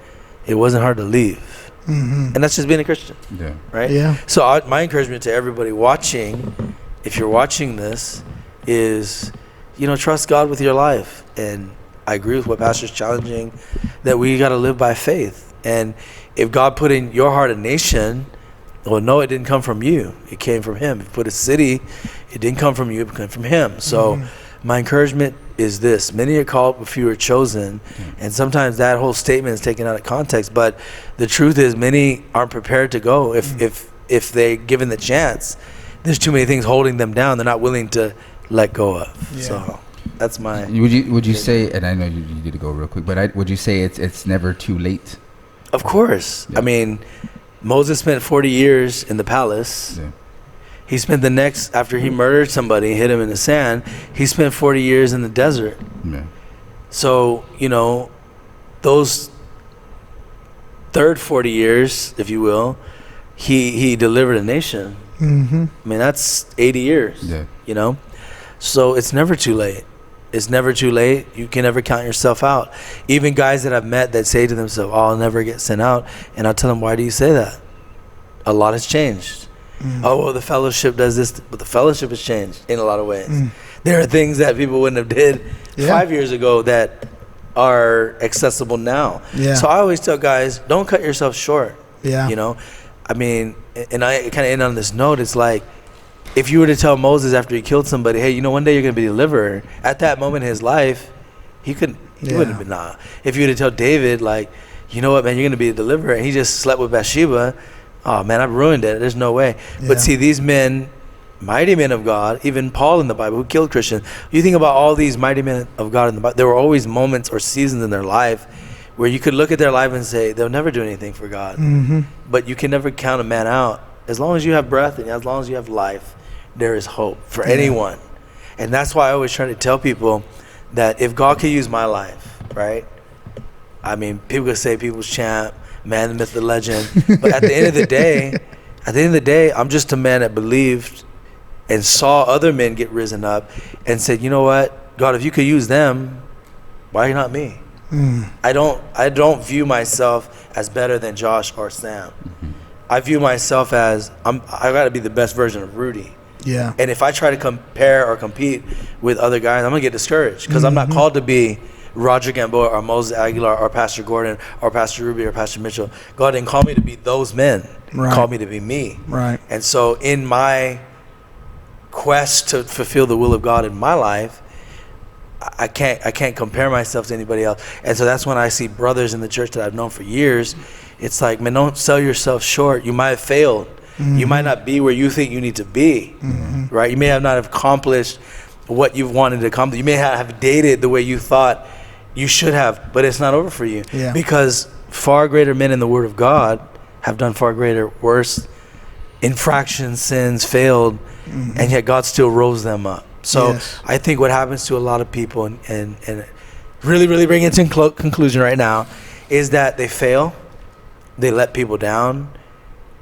it wasn't hard to leave. And that's just being a Christian. Yeah. Right? Yeah. So my encouragement to everybody watching, if you're watching this, is, trust God with your life. And I agree with what Pastor's challenging, that we got to live by faith. And if God put in your heart a nation, well, no, it didn't come from you. It came from him. If he put a city, it didn't come from you. It came from him. So my encouragement is this: many are called, but few are chosen. And sometimes that whole statement is taken out of context. But the truth is, many aren't prepared to go. If they're given the chance, there's too many things holding them down. They're not willing to let go of. Yeah. So that's my. Would you say? And I know you need to go real quick, but would you say it's never too late? Of course. Yeah. I mean, Moses spent 40 years in the palace. Yeah. He spent the next, after he murdered somebody, hit him in the sand, he spent 40 years in the desert. Yeah. So, those third 40 years, if you will, he delivered a nation. I mean, that's 80 years, Yeah. So it's never too late. It's never too late. You can never count yourself out. Even guys that I've met that say to themselves, oh, I'll never get sent out. And I'll tell them, why do you say that? A lot has changed. Oh, well, the fellowship does this, but the fellowship has changed in a lot of ways. There are things that people wouldn't have did 5 years ago that are accessible now. Yeah. So I always tell guys, don't cut yourself short. Yeah. I mean, and I kind of end on this note, it's like, if you were to tell Moses after he killed somebody, hey, one day you're going to be delivered, at that moment in his life, he wouldn't have been, nah. If you were to tell David, like, you know what, man, you're going to be a deliverer, and he just slept with Bathsheba, oh, man, I've ruined it. There's no way. Yeah. But see, these men, mighty men of God, even Paul in the Bible, who killed Christians, you think about all these mighty men of God in the Bible, there were always moments or seasons in their life where you could look at their life and say, they'll never do anything for God. But you can never count a man out. As long as you have breath and as long as you have life, there is hope for anyone. And that's why I always try to tell people that if God could use my life, right? I mean, people could say people's champ, man, the myth, the legend. But at the end of the day, I'm just a man that believed and saw other men get risen up and said, you know what, God, if you could use them, Why not me? I don't view myself as better than Josh or Sam. I view myself as I got to be the best version of Rudy. Yeah. And if I try to compare or compete with other guys, I'm gonna get discouraged because I'm not called to be Roger Gamboa or Moses Aguilar or Pastor Gordon or Pastor Ruby or Pastor Mitchell. God didn't call me to be those men. He called me to be me. Right. And so in my quest to fulfill the will of God in my life, I can't compare myself to anybody else. And so that's when I see brothers in the church that I've known for years. It's like, man, don't sell yourself short. You might have failed. You might not be where you think you need to be, right? You may have not have accomplished what you've wanted to accomplish. You may have dated the way you thought you should have, but it's not over for you. Yeah. Because far greater men in the Word of God have done far greater, worse infractions, sins, failed, and yet God still rose them up. So I think what happens to a lot of people, and really bring it to conclusion right now, is that they fail, they let people down,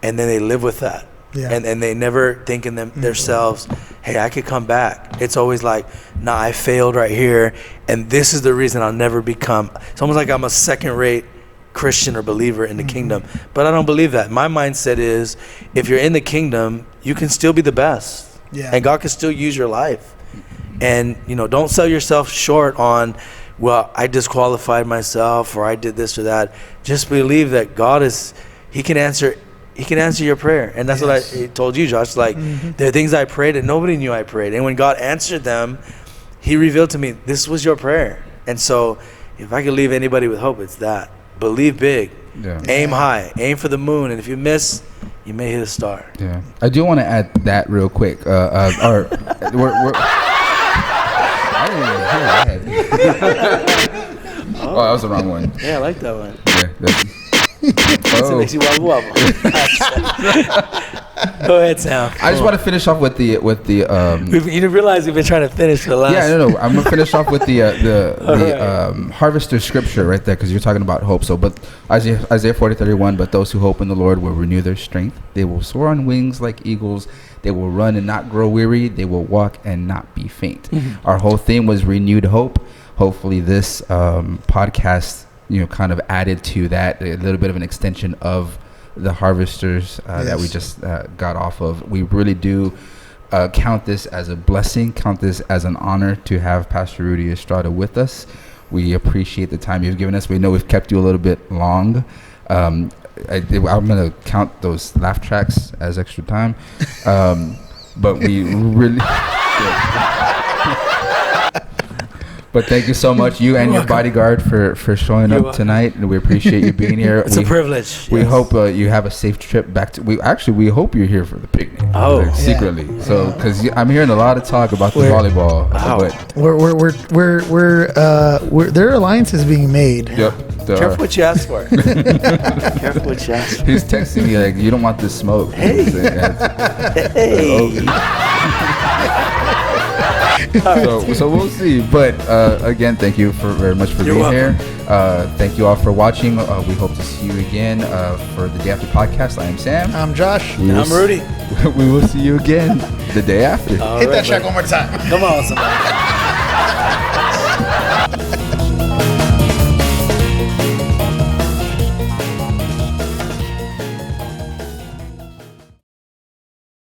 and then they live with that. Yeah. And they never think in themselves, hey, I could come back. It's always like, nah, I failed right here, and this is the reason I'll never become. It's almost like I'm a second-rate Christian or believer in the kingdom. But I don't believe that. My mindset is, if you're in the kingdom, you can still be the best. Yeah. And God can still use your life. And, don't sell yourself short on, well, I disqualified myself or I did this or that. Just believe that God He can answer your prayer. And that's what I told you, Josh. Like, there are things I prayed and nobody knew I prayed. And when God answered them, He revealed to me, this was your prayer. And so if I could leave anybody with hope, it's that. Believe big. Yeah. Aim high. Aim for the moon. And if you miss, you may hit a star. Yeah. I do want to add that real quick. I didn't even hear that. Oh, that was the wrong one. Yeah, I like that one. Yeah. It makes you wobble wobble. Go ahead, Sam. I just want to finish off with the. You didn't realize we've been trying to finish for the last. Yeah, no. I'm gonna finish off with the harvester scripture right there, because you're talking about hope. So, but Isaiah 40:31. But those who hope in the Lord will renew their strength. They will soar on wings like eagles. They will run and not grow weary. They will walk and not be faint. Our whole theme was renewed hope. Hopefully, this podcast, kind of added to that, a little bit of an extension of the harvesters that we just got off of. We really do count this as a blessing, count this as an honor to have Pastor Rudy Estrada with us. We appreciate the time you've given us. We know we've kept you a little bit long. I'm going to count those laugh tracks as extra time. But we really... But thank you so much, you and your bodyguard, for showing up tonight, and we appreciate you being here. It's a privilege. We hope you have a safe trip back to. We hope you're here for the picnic. Secretly. Yeah. So, because I'm hearing a lot of talk about the volleyball. But their alliance is being made. Yep. Careful what you ask for. Careful what you ask for. He's texting me like, you don't want this smoke. Hey. So we'll see. But again, thank you very much for being here. Thank you all for watching. We hope to see you again for the Day After podcast. I am Sam. I'm Josh. I'm Rudy. We will see you again the day after. Hit that check one more time. Come on, somebody.